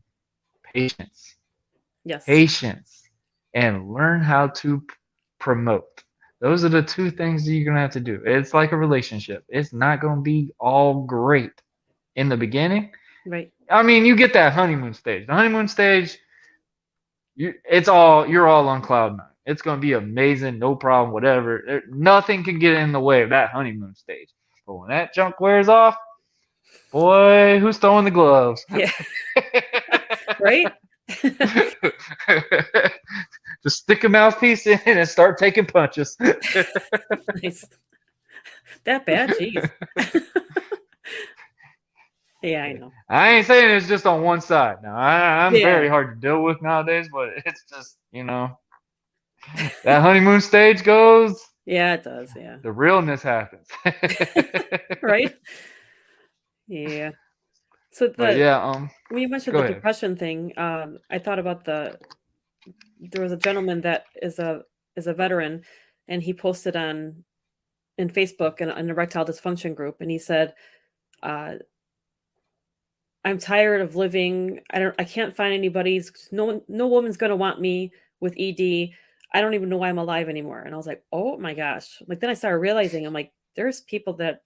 patience, Yes. patience, and learn how to promote. Those are the 2 things that you're gonna have to do. It's like a relationship. It's not gonna be all great in the beginning. Right. I mean, you get that honeymoon stage. The honeymoon stage, you're all on cloud nine. It's gonna be amazing, no problem, whatever. Nothing can get in the way of that honeymoon stage. But when that junk wears off, boy, who's throwing the gloves? Yeah. Right. Just stick a mouthpiece in and start taking punches. Nice. That bad? Jeez. Yeah, I know. I ain't saying it's just on one side. Now I'm Yeah. very hard to deal with nowadays, but it's just that honeymoon stage goes, Yeah, it does. Yeah. the realness happens. Right. Yeah. So But yeah, when you mentioned go the ahead. depression thing, I thought about there was a gentleman that is a veteran, and he posted in Facebook in an erectile dysfunction group, and he said, uh, "I'm tired of living. I can't find anybody's. No woman's gonna want me with ED. I don't even know why I'm alive anymore." And I was like, "Oh my gosh!" Like then I started realizing, I'm like, there's people that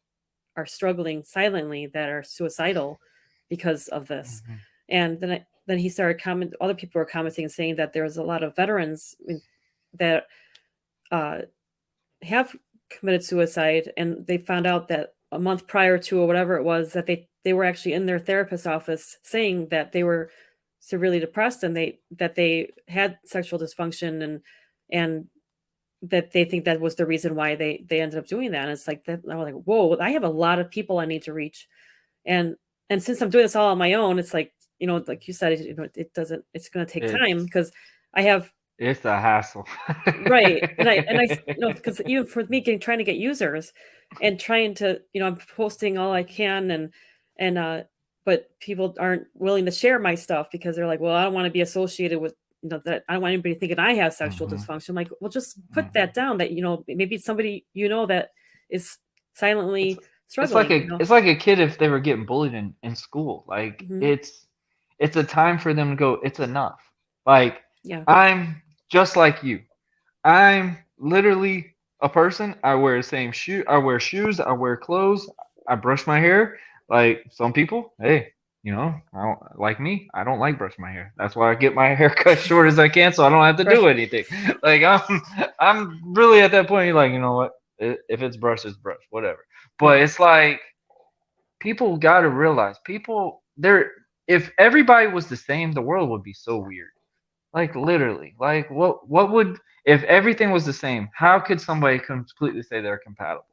are struggling silently that are suicidal because of this. Mhm. And then he started other people were commenting and saying that there's a lot of veterans that uh, have committed suicide, and they found out that a month prior to or whatever it was that they were actually in their therapist's office saying that they were severely depressed and they had sexual dysfunction and that they think that was the reason why they ended up doing that. And it's like that. I was like, whoa, I have a lot of people I need to reach, and since I'm doing this all on my own, it's like like you said, it doesn't. It's going to take time It's because I have it's a hassle. right, and I because even for me trying to get users and trying to I'm posting all I can and but people aren't willing to share my stuff because they're like, well, I don't want to be associated with that. I don't want anybody thinking I have sexual Mhm, dysfunction. I'm like, well, just put mhm. that down that maybe it's somebody that is It's silently it's like struggling. a it's like a kid if they were getting bullied in school. Like Hmm. it's a time for them to go, it's enough. Like Yeah. I'm just like you. I'm literally a person. I wear the same shoe. I wear shoes. I wear clothes. I brush my hair. Like some people, hey, I don't, like me. I don't like brushing my hair. That's why I get my hair cut short as I can, so I don't have to Right. do anything. Like I'm really at that point. You're like, you know what? If it's brushed, it's brushed. Whatever. But Yeah. it's like people got to realize people there. If everybody was the same, the world would be so weird. Like literally, like what would if everything was the same? How could somebody completely say they're compatible?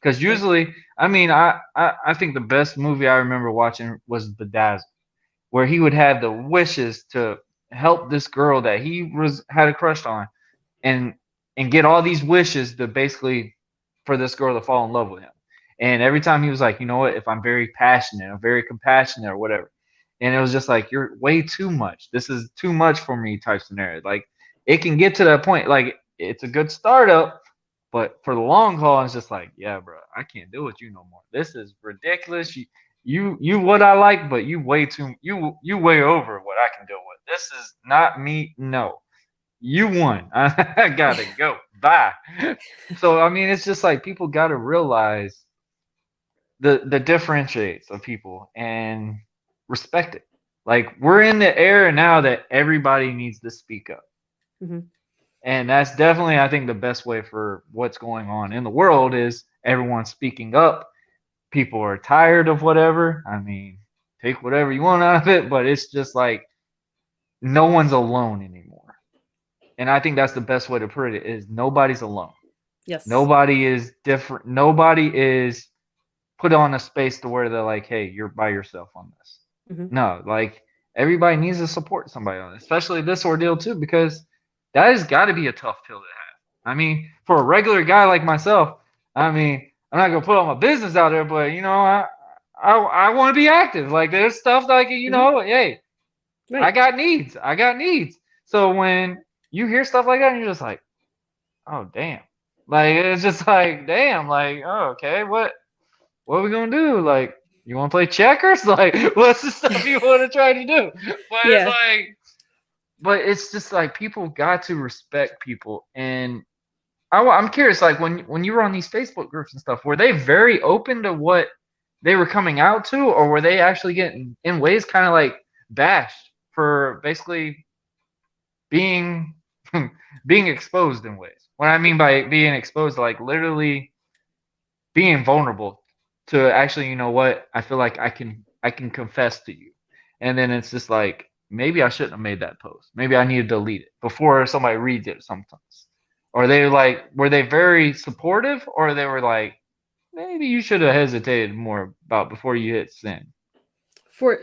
Because Right. usually, I mean, I think the best movie I remember watching was Bedazzled, where he would have the wishes to help this girl that he was had a crush on, and get all these wishes to basically for this girl to fall in love with him. And every time he was like, you know what, if I'm very passionate, I'm very compassionate or whatever. And it was just like, you're way too much. This is too much for me type scenario. Like it can get to that point. Like it's a good startup, but for the long haul, it's just like, yeah, bro, I can't deal with you no more. This is ridiculous. You what I like, but you way over what I can deal with. This is not me. No, you won. I gotta go. Bye. So I mean, it's just like people gotta realize the differentiates of people and respect it. Like we're in the era now that everybody needs to speak up. Hmm. And that's definitely I think the best way for what's going on in the world is everyone speaking up. People are tired of whatever. I mean, take whatever you want out of it, but it's just like no one's alone anymore. and I think that's the best way to put it, is nobody's alone. Yes. Nobody is different. Nobody is put on a space to where they're like, hey, you're by yourself on this. Hmm. No, like everybody needs to support somebody on it, especially this ordeal too, because that has got to be a tough pill to have. I mean, for a regular guy like myself, I mean, I'm not gonna put all my business out there, but you know, I want to be active. Like there's stuff like you Hmm. know, hey, I Right. got needs. I got needs. So when you hear stuff like that, and you're just like, oh damn. Like it's just like damn. Like oh okay, what are we gonna do? Like, you want to play checkers? Like, what's the stuff you want to try to do? But it's Yeah. like, but it's just like people got to respect people, and I'm curious. Like when you were on these Facebook groups and stuff, were they very open to what they were coming out to, or were they actually getting in ways kind of like bashed for basically being being exposed in ways? What I mean by being exposed, like literally being vulnerable to actually, you know what, I feel like I can confess to you, and then it's just like maybe I shouldn't have made that post, maybe I need to delete it before somebody reads it sometimes. Or they like, were they very supportive, or they were like maybe you should have hesitated more about before you hit send? For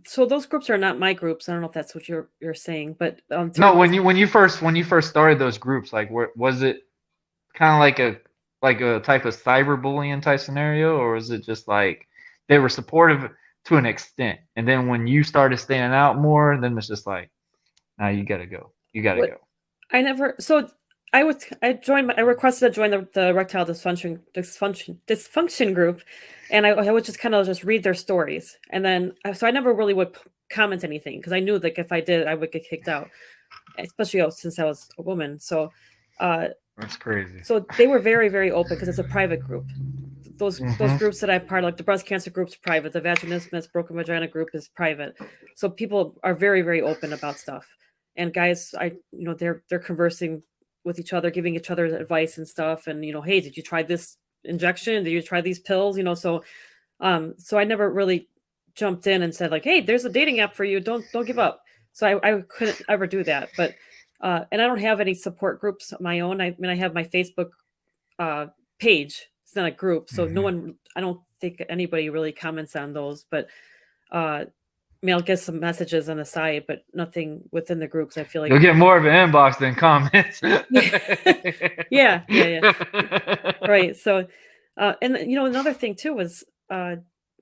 so those groups are not my groups. I don't know if that's what you're saying, but No, to when you first started those groups, like was it kind of like a type of cyberbullying type scenario, or is it just like they were supportive to an extent, and then when you started standing out more, then it's just like, nah, you gotta go, you gotta what go. I never so I requested to join the erectile dysfunction group, and I would just kind of just read their stories, and then so I never really would comment anything because I knew like if I did I would get kicked out, especially since I was a woman. Uh, That's crazy. so they were very very open because it's a private group. Those Hmm. groups that I'm part of, like the breast cancer group's private, the vaginismus broken vagina group is private. So people are very very open about stuff. And guys, they're conversing with each other, giving each other advice and stuff. And hey, did you try this injection? Did you try these pills? So I never really jumped in and said like, hey, there's a dating app for you. Don't give up. So I couldn't ever do that. But and I don't have any support groups of my own. I mean, I have my Facebook uh, page. It's not a group, so no Hmm. one. I don't think anybody really comments on those. But I mean, I'll get some messages on the side, but nothing within the groups. I feel like You'll get more of an inbox than comments. yeah, yeah. Right. So, and another thing too was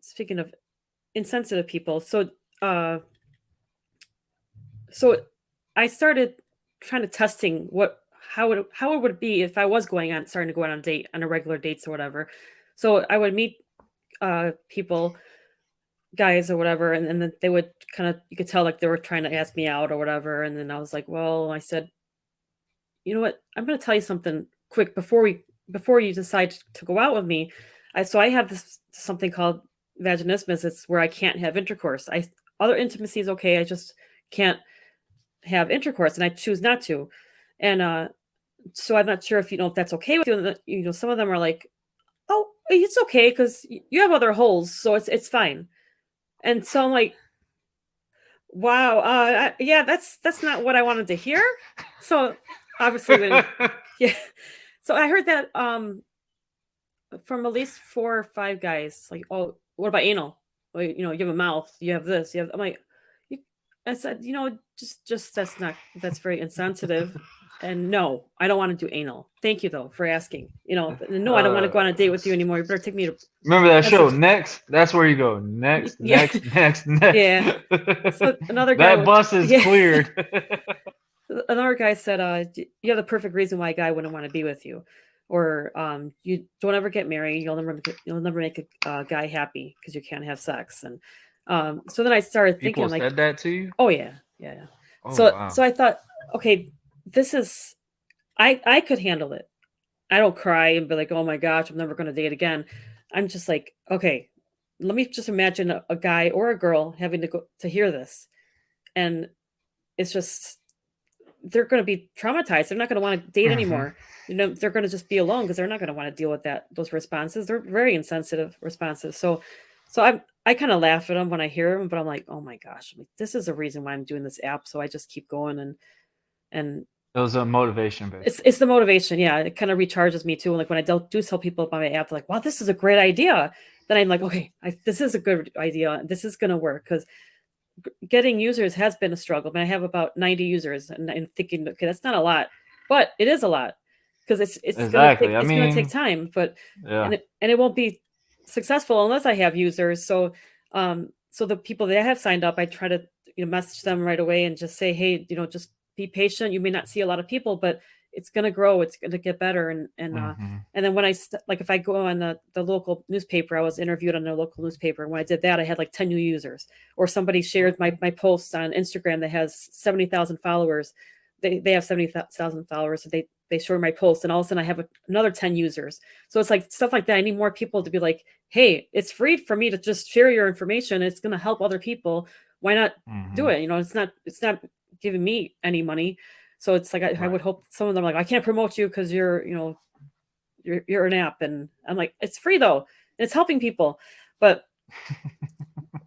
speaking of insensitive people. Uh, so I started trying to testing how it would be if I was starting to go on a date on a regular dates or whatever. So I would meet people, guys or whatever, and then they would kind of, you could tell like they were trying to ask me out or whatever, and then I was like, well, I said, you know what, I'm going to tell you something quick before you decide to go out with me. I have this something called vaginismus. It's where I can't have intercourse. I Other intimacy is okay, I just can't have intercourse, and I choose not to. And so I'm not sure if that's okay with you. And some of them are like, oh, it's okay because you have other holes, so it's fine. And so I'm like, wow, yeah, that's not what I wanted to hear. So obviously, yeah. So I heard that from at least 4 or 5 guys. Like, oh, what about anal? Well, you have a mouth, you have this, you have. I'm like, you, I said, just that's very insensitive. And no, I don't want to do anal. Thank you though for asking. No, I don't want to go on a date with you anymore. You better take me to. Remember that That's show, a, Next? That's where you go. Next, yeah, next, next, next. yeah. So another guy That would, bus is yeah. cleared. Another guy said, you have the perfect reason why a guy wouldn't want to be with you, or you don't ever get married. You'll never make a guy happy because you can't have sex. And so then I started thinking, People I'm like, said that to you? oh yeah, yeah, yeah. Oh, So wow. I thought, okay, this is I could handle it. I don't cry and be like, oh my gosh, I'm never going to date again. I'm just like, okay, let me just imagine a guy or a girl having to go to hear this, and it's just they're going to be traumatized. They're not going to want to date Hmm. anymore. They're going to just be alone because they're not going to want to deal with those responses. They're very insensitive responses. So I kind of laugh at them when I hear them, but I'm like, oh my gosh, this is a reason why I'm doing this app. So I just keep going and It was a motivation based. It's the motivation, yeah. It kind of recharges me too. Like when I do tell people about my app, they're like, "Wow, this is a great idea." Then I'm like, "Okay, this is a good idea. This is going to work." Because getting users has been a struggle. I mean, I have about 90 users, and thinking, okay, that's not a lot, but it is a lot because Exactly. I it's gonna take mean, time, but yeah. and it won't be successful unless I have users. So so the people that have signed up, I try to message them right away and just say, hey, just be patient. You may not see a lot of people, but it's gonna grow. It's gonna get better, Hmm. and then when like if I go on the local newspaper, I was interviewed on a local newspaper. And when I did that, I had like 10 new users. Or somebody shared my post on Instagram that has 70,000 followers. They have 70,000 followers. So they share my post, and all of a sudden I have another 10 users. So it's like stuff like that. I need more people to be like, hey, it's free for me to just share your information. It's going to help other people. Why not do Hmm. it? It's not giving me any money. So it's like I Right. would hope some of them are like, I can't promote you because you're an app, and I'm like, it's free though, and it's helping people. But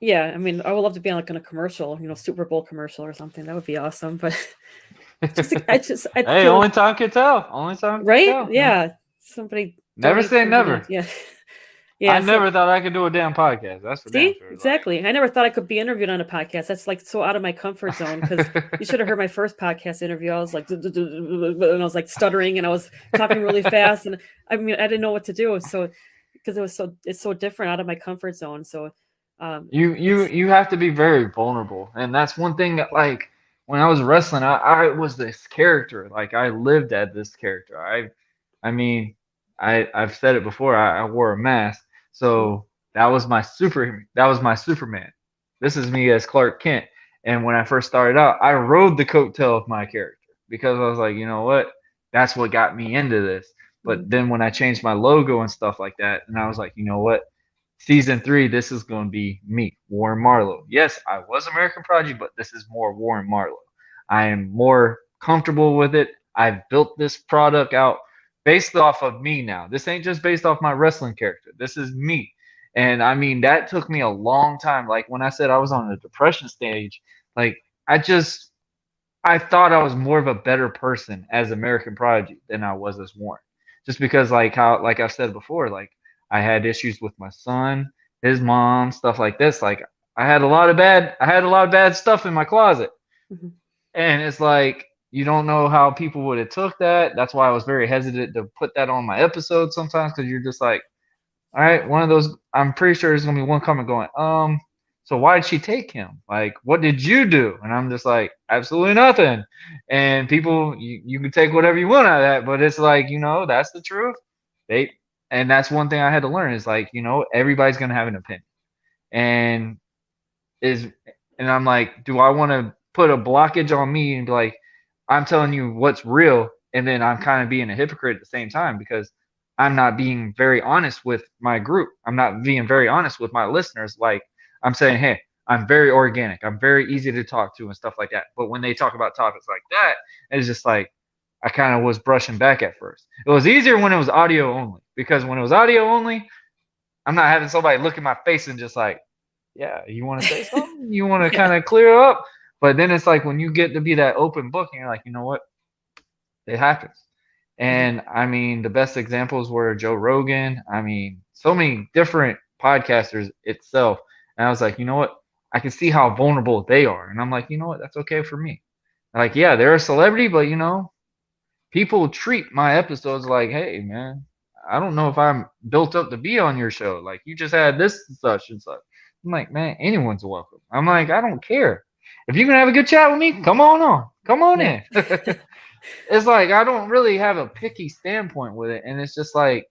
yeah, I mean, I would love to be on like in a commercial, Super Bowl commercial or something. That would be awesome. But I Hey, feel like, only time can tell. Only time can right? tell. Yeah, somebody Never donate say something else. never. Yeah, I yeah. So never thought I could do a damn podcast. That's for damn see, sure. exactly. I never thought I could be interviewed on a podcast. That's like so out of my comfort zone because you should have heard my first podcast interview. I was like, and I was like stuttering and I was talking really fast, and I mean, I didn't know what to do. So because it's so different out of my comfort zone. So it's you have to be very vulnerable, and that's one thing that, like, when I was wrestling, I was this character. Like, I lived as this character. I mean, I've said it before. I wore a mask, so that was my Superman. This is me as Clark Kent. And when I first started out, I rode the coattail of my character because I was like, you know what, that's what got me into this. But then when I changed my logo and stuff like that, and I was like, you know what, season 3, this is going to be me, Warren Marlowe. Yes, I was American Prodigy, but this is more Warren Marlowe. I am more comfortable with it. I've built this product out based off of me now. This ain't just based off my wrestling character. This is me. And I mean, that took me a long time. Like when I said I was on the depression stage, like I just I thought I was more of a better person as American Prodigy than I was as Warren. Just because, like I've said before, like I had issues with my son, his mom, stuff like this. Like I had a lot of bad stuff in my closet. Mhm. And it's like you don't know how people would have took that. That's why I was very hesitant to put that on my episode sometimes, because you're just like, all right, one of those. I'm pretty sure there's gonna be one comment going, so why did she take him? Like, what did you do? And I'm just like, absolutely nothing. And people, you can take whatever you want out of that, but it's like, that's the truth. They, and that's one thing I had to learn is like, everybody's gonna have an opinion, and is, and I'm like, do I want to put a blockage on me and be like, I'm telling you what's real, and then I'm kind of being a hypocrite at the same time because I'm not being very honest with my group. I'm not being very honest with my listeners. Like, I'm saying, hey, I'm very organic. I'm very easy to talk to and stuff like that. But when they talk about topics like that, it's just like I kind of was brushing back at first. It was easier when it was audio only, because when it was audio only, I'm not having somebody look in my face and just like, yeah, you want to say something? You want to Yeah. kind of clear up? But then it's like when you get to be that open book and you're like, you know what? It happens. Mhm. And I mean, the best examples were Joe Rogan. I mean, so many different podcasters itself. And I was like, you know what? I can see how vulnerable they are. And I'm like, you know what? That's okay for me. Like, yeah, they're a celebrity, but people treat my episodes like, hey, man, I don't know if I'm built up to be on your show. Like, you just had this and such and such. I'm like, man, anyone's welcome. I'm like, I don't care. If you can have a good chat with me, come on on. Come on Yeah. in. It's like I don't really have a picky standpoint with it. And it's just like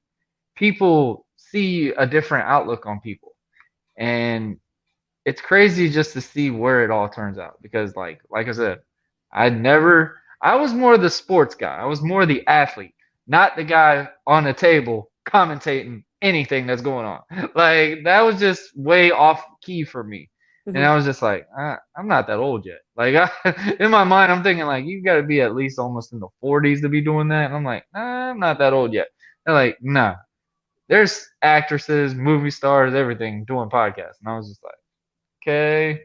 people see a different outlook on people. And it's crazy just to see where it all turns out because like I said, I was more the sports guy. I was more the athlete, not the guy on the table commentating anything that's going on. Like that was just way off key for me. And Mhm. I was just like, I'm not that old yet. Like in my mind, I'm thinking like you got to be at least almost in the 40s to be doing that. And I'm like, I'm not that old yet. They're like, nah. There's actresses, movie stars, everything doing podcasts, and I was just like, okay,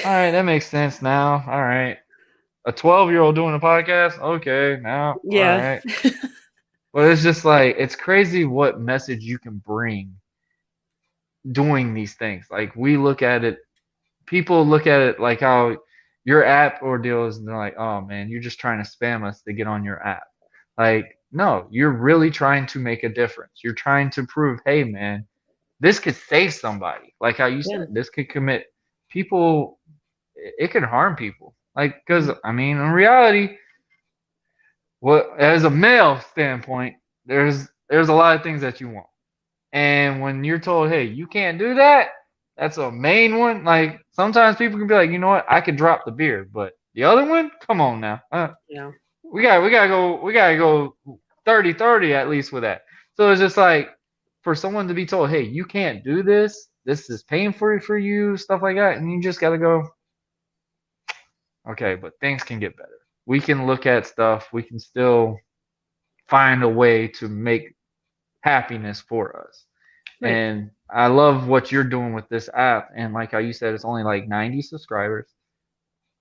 all right, that makes sense now. All right. A 12-year-old doing a podcast? Okay, now, all Yeah. right. But it's just like, it's crazy what message you can bring doing these things. Like, we look at it, people look at it like how your app ordeal is, and they're like, oh man, you're just trying to spam us to get on your app. Like, no, you're really trying to make a difference. You're trying to prove, hey man, this could save somebody. Like how you Yeah. said, this could commit people, it could harm people. Like, because, Mhm. I mean, in reality, what as a male standpoint, there's a lot of things that you want. And when you're told, hey, you can't do that, that's a main one. Like sometimes people can be like, you know what, I could drop the beer, but the other one, come on now, Yeah. we gotta go 30-30 at least with that. So it's just like for someone to be told, hey, you can't do this. This is painful for you, stuff like that, and you just gotta go, okay, but things can get better. We can look at stuff. We can still find a way to make happiness for us. Right. And I love what you're doing with this app. And like how you said, it's only like 90 subscribers.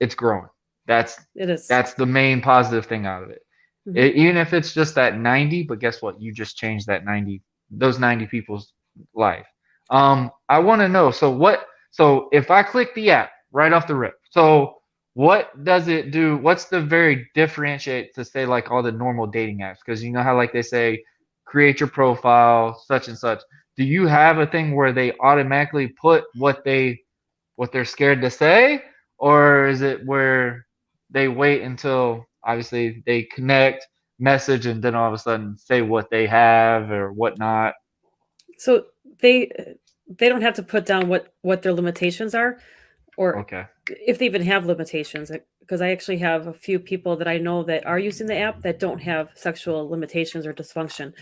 It's growing. That's It is. that's the main positive thing out of it. Mhm. Even if it's just that 90, but guess what? You just changed that 90, those 90 people's life. I want to know. So if I click the app right off the rip, so what does it do? What's the very differentiate to say like all the normal dating apps? Because you know how like they say create your profile, such and such. Do you have a thing where they automatically put what they're scared to say, or is it where they wait until obviously they connect, message, and then all of a sudden say what they have or whatnot? So they they don't have to put down what their limitations are, or Okay, if they even have limitations. Because I actually have a few people that I know that are using the app that don't have sexual limitations or dysfunction,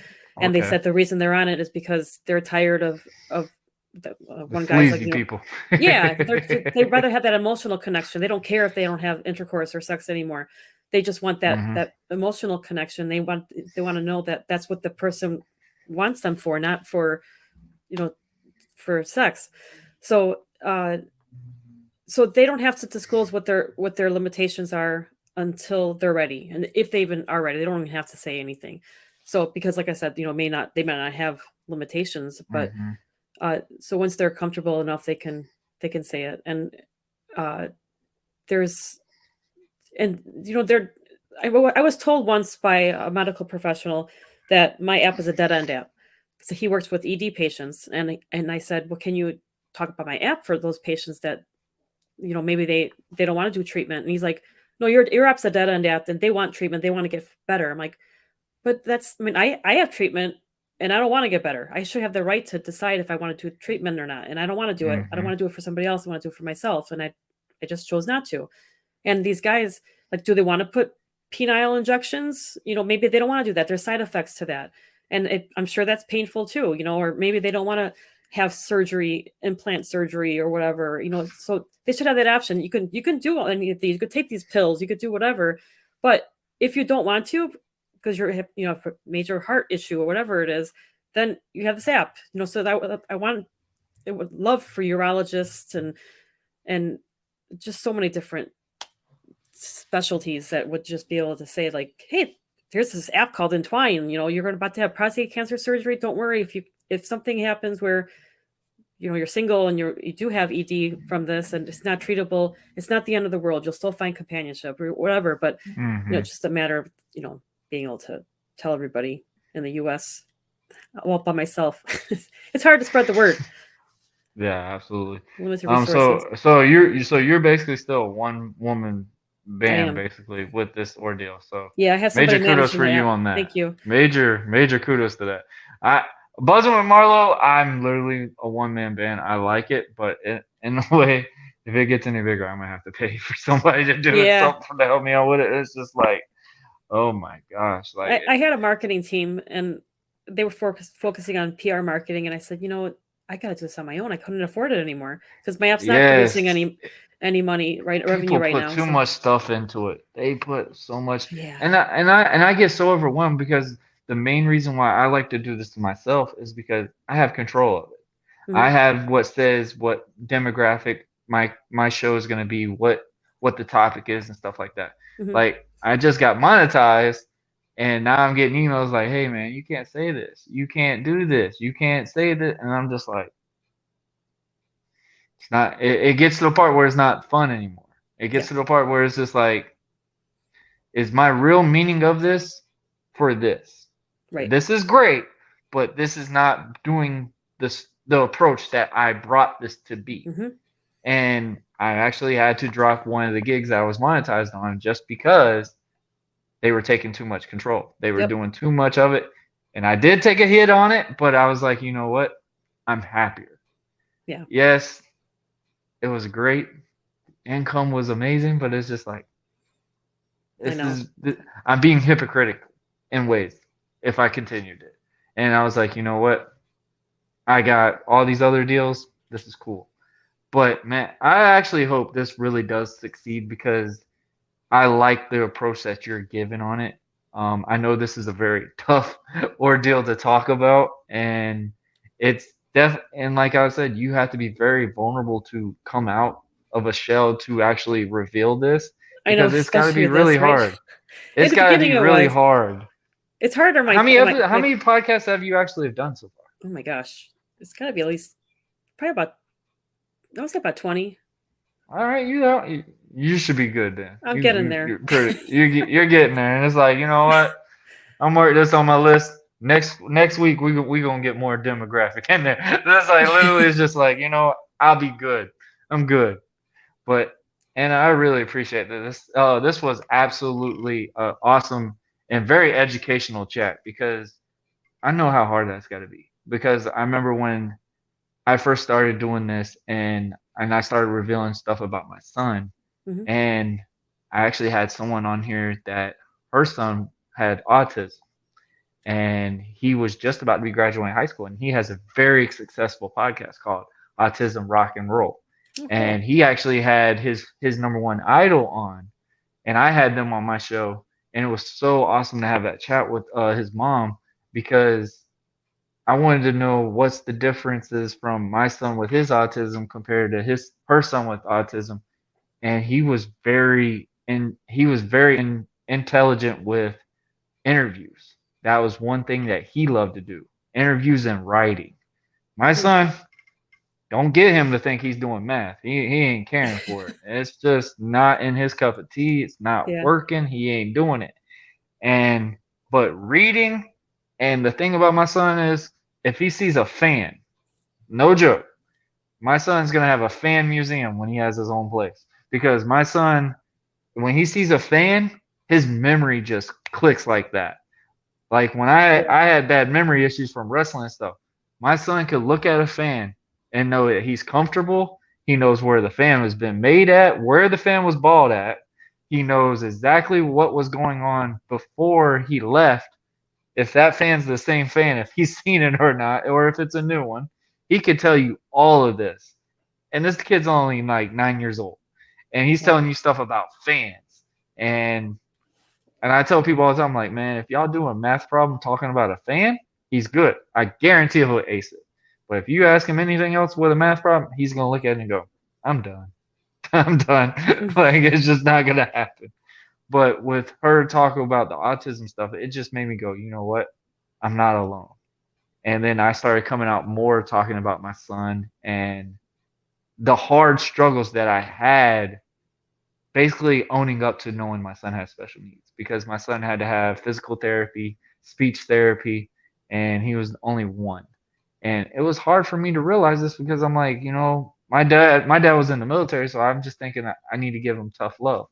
and they okay. said the reason they're on it is because they're tired of The one guy's like, sleazy people. yeah, they'd rather have that emotional connection. They don't care if they don't have intercourse or sex anymore. They just want Hmm. that emotional connection. They want to know that that's what the person wants them for, not for, you know, for sex. So so they don't have to disclose what their limitations are until they're ready, and if they even are ready, they don't even have to say anything. So because, like I said, they may not have limitations, but Hmm. so once they're comfortable enough, they can say it. And uh, there's and there I was told once by a medical professional that my app is a dead end app. So he works with ED patients, and I said, well, can you talk about my app for those patients that maybe they don't want to do treatment? And he's like, no, your app's a dead end app, and they want treatment, they want to get better. I'm like, but I mean, I have treatment and I don't want to get better. I should have the right to decide if I want to do treatment or not. And I don't want to do it. I don't Hmm. want to do it for somebody else. I want to do it for myself. And I just chose not to. And these guys, like, do they want to put penile injections? Maybe they don't want to do that. There's side effects to that. And I'm sure that's painful too, or maybe they don't want to have surgery, implant surgery or whatever, so they should have that option. You can do any of these. You could take these pills, you could do whatever. But if you don't want to, because you're, for major heart issue or whatever it is, then you have this app, so that I would love for urologists and just so many different specialties that would just be able to say, like, hey, there's this app called Entwine. You're about to have prostate cancer surgery. Don't worry, if something happens where you're single and you do have ED from this and it's not treatable, it's not the end of the world. You'll still find companionship or whatever. But Hmm. it's just a matter of being able to tell everybody in the U.S. Well, by myself, it's hard to spread the word. Yeah, absolutely. Limited So resources. so you're basically still a one woman I band am. basically with this ordeal. So Yeah, I have major somebody kudos managing for the you app. on that. Thank you. Major kudos to that. I Buzzing with Marlowe, I'm literally a one man band. I like it, but in a way, if it gets any bigger, I'm gonna have to pay for somebody to do it, Yeah, something to help me out with it. It's just like, oh my gosh, like I had a marketing team, and they were focusing on PR marketing, and I said, I got to do this on my own. I couldn't afford it anymore because my app's not producing yes, any money, right, revenue people right put now. too So much stuff into it. They put so much, yeah. and I get so overwhelmed because the main reason why I like to do this to myself is because I have control of it. Hmm. I have what says what demographic my show is going to be, what what the topic is and stuff like that. Mm-hmm. Like I just got monetized and now I'm getting emails like, hey man, you can't say this. You can't do this. You can't say that. And I'm just like, it's not, it gets to the part where it's not fun anymore. It Yeah. gets to the part where it's just like, is my real meaning of this for this? Right. This is great, but this is not doing this the approach that I brought this to be. Mm-hmm. And I actually had to drop one of the gigs that I was monetized on just because they were taking too much control. They were Yep. doing too much of it. And I did take a hit on it, but I was like, you know what? I'm happier. Yeah. Yes, it was great. Income was amazing, but it's just like I know. I'm being hypocritical in ways if I continued it. And I was like, you know what? I got all these other deals. This is cool. But man, I actually hope this really does succeed because I like the approach that you're giving on it. I know this is a very tough ordeal to talk about, and it's and like I said, you have to be very vulnerable to come out of a shell to actually reveal this I know, because it's got to especially be with really this, right? hard. In It's the got to be beginning, it really was. hard. It's harder. How many podcasts have you actually done so far? Oh my gosh, it's got to be at least probably about. I would say about 20. All right, you know, you should be good then. I'm getting there. You're getting there, and it's like, you know what? I'm working this on my list. Next week we gonna get more demographic in there. That's like literally it's just like, you know, I'll be good. I'm good. But and I really appreciate that. This was absolutely awesome and very educational chat because I know how hard that's got to be. Because I remember when I first started doing this and I started revealing stuff about my son, Mm-hmm. and I actually had someone on here that her son had autism and he was just about to be graduating high school and he has a very successful podcast called Autism Rock and Roll. Oh, And cool. he actually had his number one idol on and I had them on my show and it was so awesome to have that chat with his mom because I wanted to know what's the differences from my son with his autism compared to her son with autism and he was very intelligent with interviews. That was one thing that he loved to do. Interviews and writing. My son, don't get him to think he's doing math. He ain't caring for it. It's just not in his cup of tea. It's not Yeah. working. He ain't doing it. And but reading and the thing about my son is if he sees a fan, no joke, my son's gonna have a fan museum when he has his own place. Because my son, when he sees a fan, his memory just clicks like that. Like when I had bad memory issues from wrestling stuff, my son could look at a fan and know that he's comfortable. He knows where the fan has been made at, where the fan was bought at. He knows exactly what was going on before he left. If that fan's the same fan, if he's seen it or not, or if it's a new one, he could tell you all of this. And this kid's only like 9 years old, and he's telling you stuff about fans and and I tell people all the time, like, man, if y'all do a math problem talking about a fan, he's good. I guarantee he'll ace it. But if you ask him anything else with a math problem, he's gonna look at it and go, I'm done. I'm done. Like it's just not gonna happen. But with her talking about the autism stuff, it just made me go, you know what? I'm not alone. And then I started coming out more talking about my son and the hard struggles that I had basically owning up to knowing my son has special needs because my son had to have physical therapy, speech therapy, and he was only one. And it was hard for me to realize this because I'm like, you know, my dad was in the military, so I'm just thinking that I need to give him tough love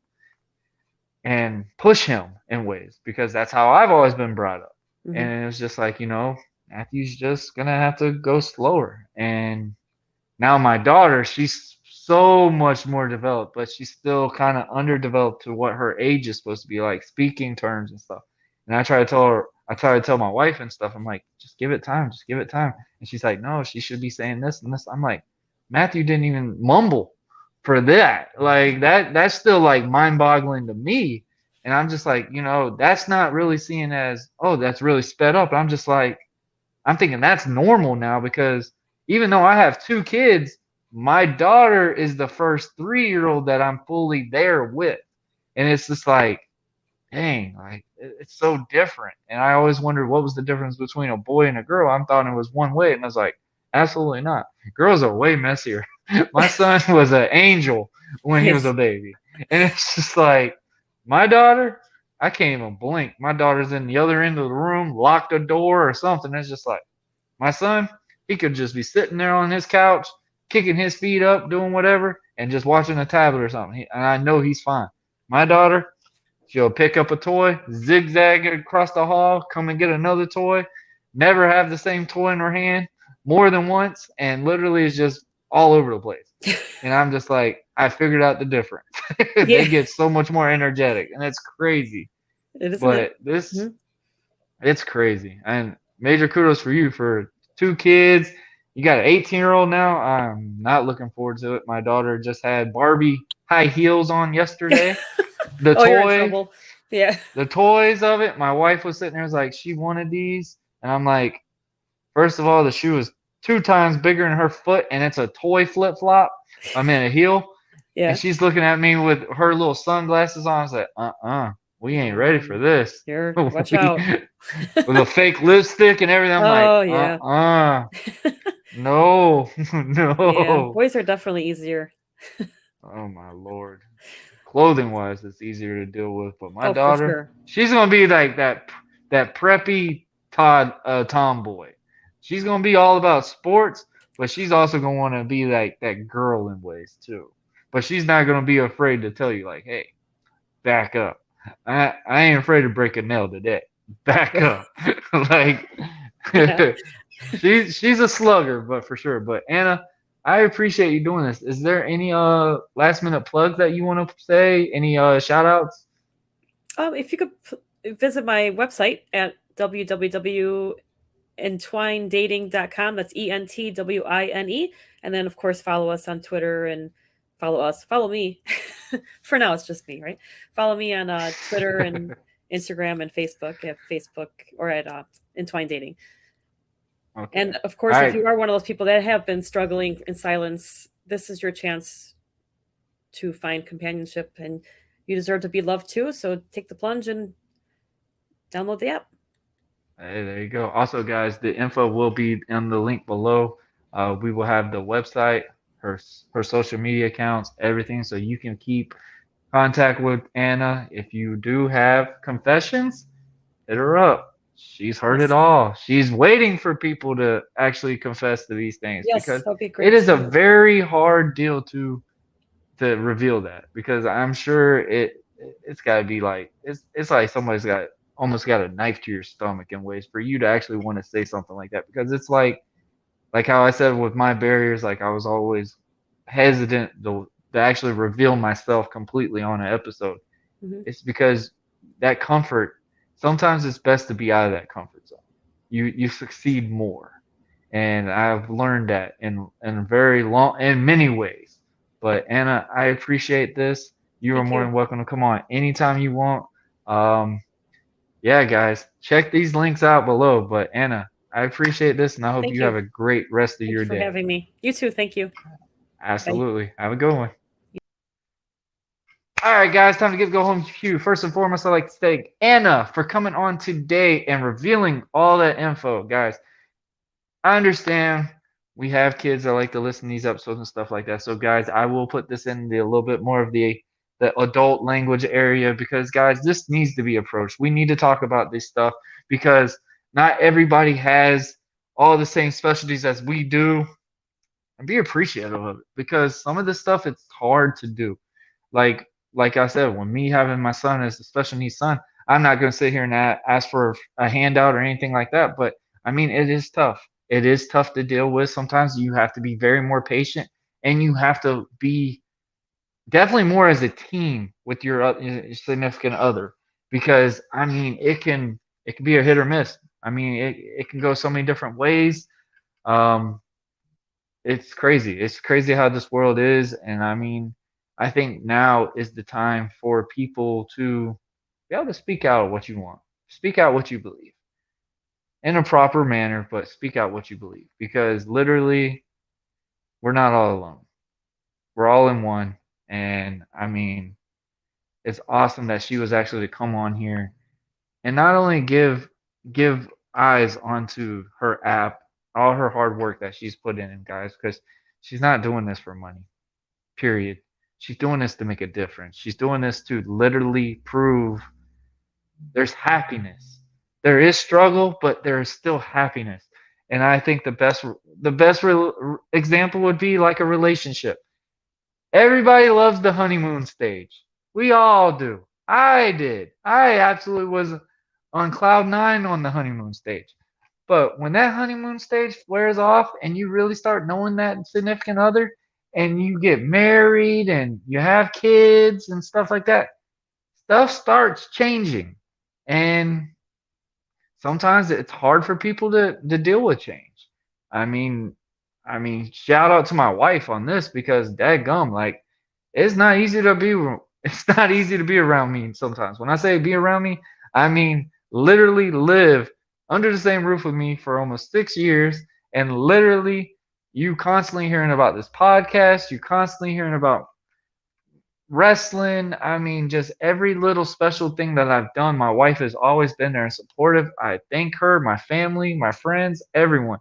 and push him in ways because that's how I've always been brought up. Mm-hmm. And it was just like, you know, Matthew's just gonna have to go slower. And now my daughter, she's so much more developed, but she's still kind of underdeveloped to what her age is supposed to be like, speaking terms and stuff. And I try to tell my wife and stuff. I'm like, just give it time, just give it time. And she's like, no, she should be saying this and this. I'm like, Matthew didn't even mumble for that. Like that's still like mind-boggling to me. And I'm just like, you know, that's not really seen as, oh, that's really sped up. I'm just like, I'm thinking that's normal now because even though I have two kids, my daughter is the first 3-year-old that I'm fully there with. And it's just like, dang, like it's so different. And I always wondered what was the difference between a boy and a girl. I thought it was one way, and I was like, absolutely not. Girls are way messier. My son was an angel when he was a Yes. baby, and it's just like my daughter. I can't even blink. My daughter's in the other end of the room, locked a door or something. It's just like my son. He could just be sitting there on his couch, kicking his feet up, doing whatever, and just watching a tablet or something. And I know he's fine. My daughter, she'll pick up a toy, zigzag it across the hall, come and get another toy, never have the same toy in her hand more than once, and literally is just all over the place. And I'm just like, I figured out the difference. They Yeah. get so much more energetic, and it's crazy. Isn't it? But this, Mhm. it's crazy. And major kudos for you for 2 kids. You got an 18-year-old now. I'm not looking forward to it. My daughter just had Barbie high heels on yesterday. The Oh, you're in toy, trouble. Yeah. the toys of it. My wife was sitting there, was like, she wanted these, and I'm like, first of all, the shoe is 2 times bigger than her foot, and it's a toy flip flop. I'm in a heel, and Yeah. she's looking at me with her little sunglasses on. I was like, we ain't ready for this. You're watch we, out. with a fake lipstick and everything. I'm like, Oh yeah. no, Yeah. no. Boys are definitely easier. Oh my lord. Clothing wise, it's easier to deal with. But my Oh, for daughter, sure. she's gonna be like that preppy tomboy. She's gonna be all about sports, but she's also gonna want to be like that girl in ways too. But she's not gonna be afraid to tell you like, hey, back up. I ain't afraid to break a nail today. Back up. Like Yeah. she's a slugger, but for sure. But Anna, I appreciate you doing this. Is there any last minute plugs that you want to say? Any shout outs? If you could visit my website at www.entwinedating.com. That's EntWine. And then, of course, follow us on Twitter and follow me. For now, it's just me, right? Follow me on Twitter and Instagram and Facebook at Facebook or at Entwine Dating. Okay. And of All course, if right. you are one of those people that have been struggling in silence, this is your chance to find companionship, and you deserve to be loved too. So take the plunge and download the app. Hey, there you go. Also, guys, the info will be in the link below. We will have the website, her social media accounts, everything, so you can keep contact with Anna. If you do have confessions, hit her up. She's heard it Yes. all. She's waiting for people to actually confess to these things Yes, because that'd be it great is a too. very hard deal to reveal that because I'm sure it's got to be like it's like somebody's got almost got a knife to your stomach in ways for you to actually want to say something like that because it's like how I said with my barriers, like I was always hesitant to actually reveal myself completely on an episode. Hmm. It's because that comfort, sometimes it's best to be out of that comfort zone. You succeed more. And I've learned that in very long in many ways. But Anna, I appreciate this. You are Thank more you. than welcome to come on anytime you want. Um, yeah, guys, check these links out below. But Anna, I appreciate this and I hope Thank you have you. a great rest of Thank you your for day. having me. You too. Thank you. Bye. Absolutely. Have a good one. All right, guys, time to go home to. First and foremost, I'd like to thank Anna for coming on today and revealing all that info. Guys, I understand we have kids that like to listen to these episodes and stuff like that. So, guys, I will put this in a little bit more of the adult language area because, guys, this needs to be approached. We need to talk about this stuff because not everybody has all the same specialties as we do, and be appreciative of it because some of this stuff it's hard to do. Like I said, when me having my son as a special needs son, I'm not going to sit here and ask for a handout or anything like that. But I mean, it is tough. It is tough to deal with. Sometimes you have to be very more patient, and you have to be definitely more as a team with your significant other because I mean, it can be a hit or miss. I mean, it can go so many different ways. Um, it's crazy. It's crazy how this world is, and I mean, I think now is the time for people to be able to speak out what you want, speak out what you believe in a proper manner, but speak out what you believe because literally we're not all alone. we're all in one. And I mean, it's awesome that she was actually to come on here and not only give eyes onto her app, all her hard work that she's put in, guys, because she's not doing this for money. Period. She's doing this to make a difference. She's doing this to literally prove there's happiness. There is struggle, but there is still happiness. And I think the best example would be like a relationship. Everybody loves the honeymoon stage. We all do. I did. I absolutely was on cloud nine on the honeymoon stage. But when that honeymoon stage flares off and you really start knowing that significant other and you get married and you have kids and stuff like that, stuff starts changing. And sometimes it's hard for people to deal with change. I mean, shout out to my wife on this because dadgum, like it's not easy to be it's not easy to be around me sometimes. When I say be around me, I mean literally live under the same roof with me for almost 6 years and literally you constantly hearing about this podcast, you constantly hearing about wrestling. I mean, just every little special thing that I've done, my wife has always been there and supportive. I thank her, my family, my friends, everyone.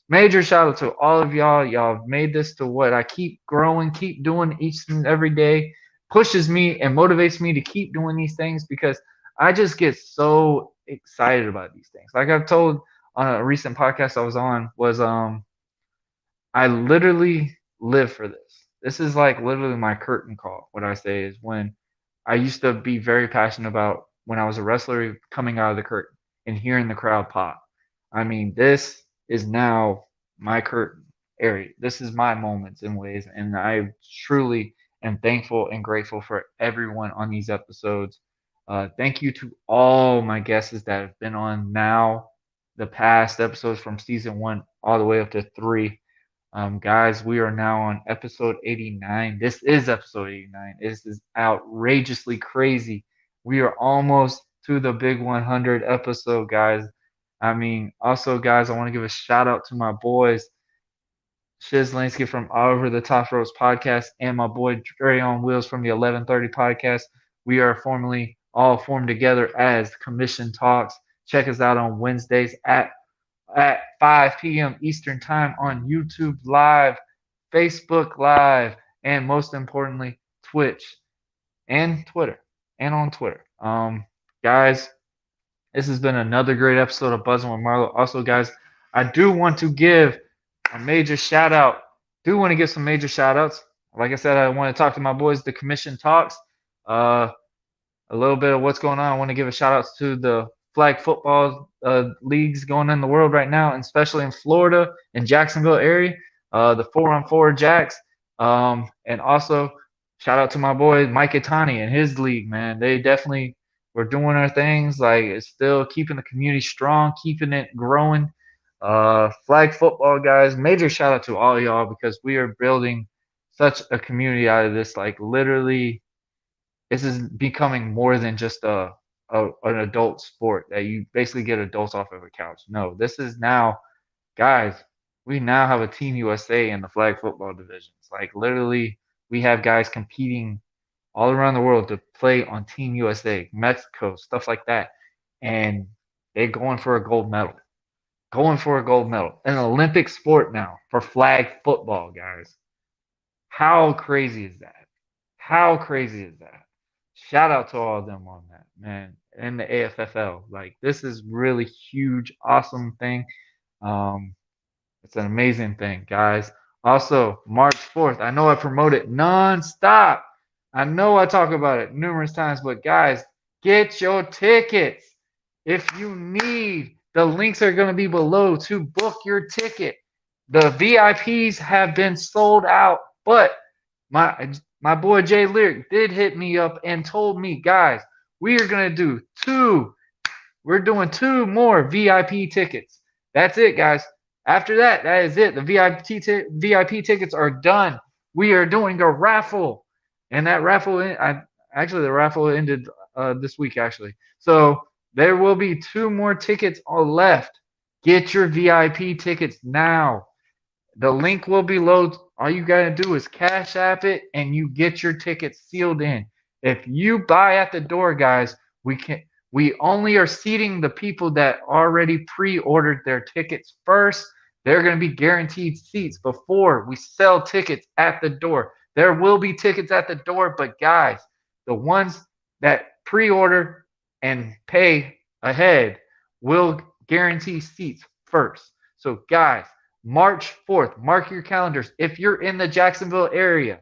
Major shout out to all of y'all. Y'all have made this to what I keep growing, keep doing each and every day. Pushes me and motivates me to keep doing these things because I just get so excited about these things. Like I've told on a recent podcast I was on was I literally live for this. This is like literally my curtain call. What I say is when I used to be very passionate about when I was a wrestler coming out of the curtain and hearing the crowd pop. I mean, this is now my curtain area. This is my moments in ways, and I truly am thankful and grateful for everyone on these episodes. Thank you to all my guests that have been on now, the past episodes from season one all the way up to three. Guys, we are now on episode 89. This is episode 89. This is outrageously crazy. We are almost to the big 100 episode, guys. I mean, also, guys, I want to give a shout out to my boys, Shiz Lansky from All Over the Top Ropes podcast and my boy Dre on Wheels from the 1130 podcast. We are formally all formed together as Commission Talks. Check us out on Wednesdays at 5 p.m. Eastern Time on YouTube Live, Facebook Live, and most importantly, Twitch and Twitter and on Twitter. Guys, this has been another great episode of Buzzing with Marlowe. Also, guys, I do want to give a major shout out. Do want to give some major shout outs. Like I said, I want to talk to my boys, the Commission Talks. Uh, a little bit of what's going on. I want to give a shout out to the flag football leagues going on in the world right now, and especially in Florida and Jacksonville area, the 4-on-4 Jacks. And also shout out to my boy Mike Itani and his league, man. They definitely were doing our things. Like it's still keeping the community strong, keeping it growing. Flag football guys, major shout out to all y'all because we are building such a community out of this. Like literally this is becoming more than just an adult sport that you basically get adults off of a couch. No, this is now, guys. We now have a Team USA in the flag football divisions. Like literally, we have guys competing all around the world to play on Team USA, Mexico, stuff like that, and they're going for a gold medal. Going for a gold medal, an Olympic sport now for flag football, guys. How crazy is that? How crazy is that? Shout out to all of them on that, man. And the AFFL. Like, this is really huge, awesome thing. Um, it's an amazing thing, guys. Also, March 4th, I know I promote it nonstop. I know I talk about it numerous times, but guys, get your tickets. If you need, the links are going to be below to book your ticket. The VIPs have been sold out, but my boy Jay Lyric did hit me up and told me, guys, we are gonna do we're doing two more VIP tickets. That's it, guys. After that, that is it. The VIP tickets are done. We are doing a raffle, and that raffle, the raffle ended this week actually. So there will be two more tickets left. Get your VIP tickets now. The link will be below. All you gotta do is Cash App it, and you get your tickets sealed in. If you buy at the door, guys, we only are seating the people that already pre-ordered their tickets first. They're gonna be guaranteed seats before we sell tickets at the door. There will be tickets at the door, but guys, the ones that pre-order and pay ahead will guarantee seats first. So guys, March 4th, mark your calendars. If you're in the Jacksonville area,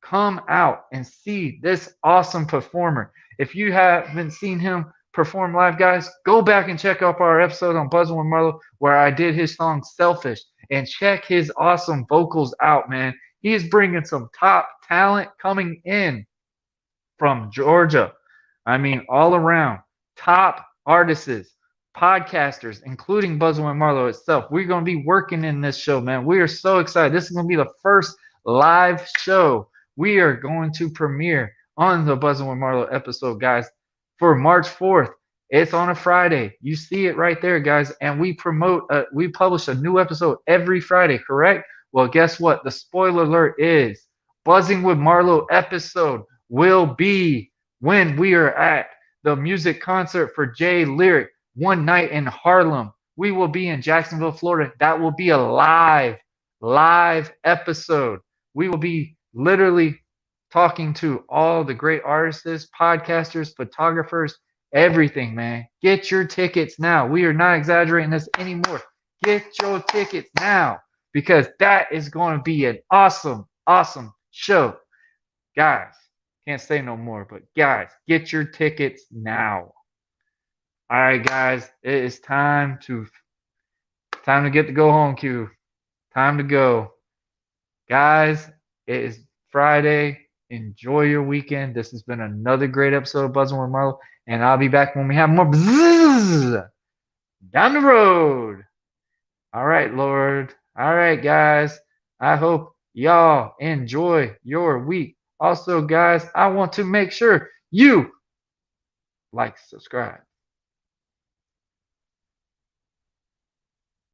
come out and see this awesome performer. If you haven't seen him perform live, guys, go back and check out our episode on Buzzing with Marlowe where I did his song Selfish, and check his awesome vocals out, man. He is bringing some top talent coming in from Georgia. I mean, all around. Top artists, podcasters, including Buzzing with Marlowe itself. We're going to be working in this show, man. We are so excited. This is going to be the first live show we are going to premiere on the Buzzing with Marlowe episode, guys, for March 4th. It's on a Friday. You see it right there, guys. And we publish a new episode every Friday, correct? Well, guess what? The spoiler alert is Buzzing with Marlowe episode will be when we are at the music concert for Jay Lyric one night in Harlem. We will be in Jacksonville, Florida. That will be a live episode. We will be literally talking to all the great artists, podcasters, photographers, everything, man. Get your tickets now. We are not exaggerating this anymore. Get your tickets now, because that is going to be an awesome show. Guys, can't say no more, but guys, get your tickets now. All right, guys, it is time to get the go home cue. Time to go. Guys, it is Friday. Enjoy your weekend. This has been another great episode of Buzzing with Marlowe, and I'll be back when we have more bzzz down the road. All right, Lord. All right, guys. I hope y'all enjoy your week. Also, guys, I want to make sure you like, subscribe,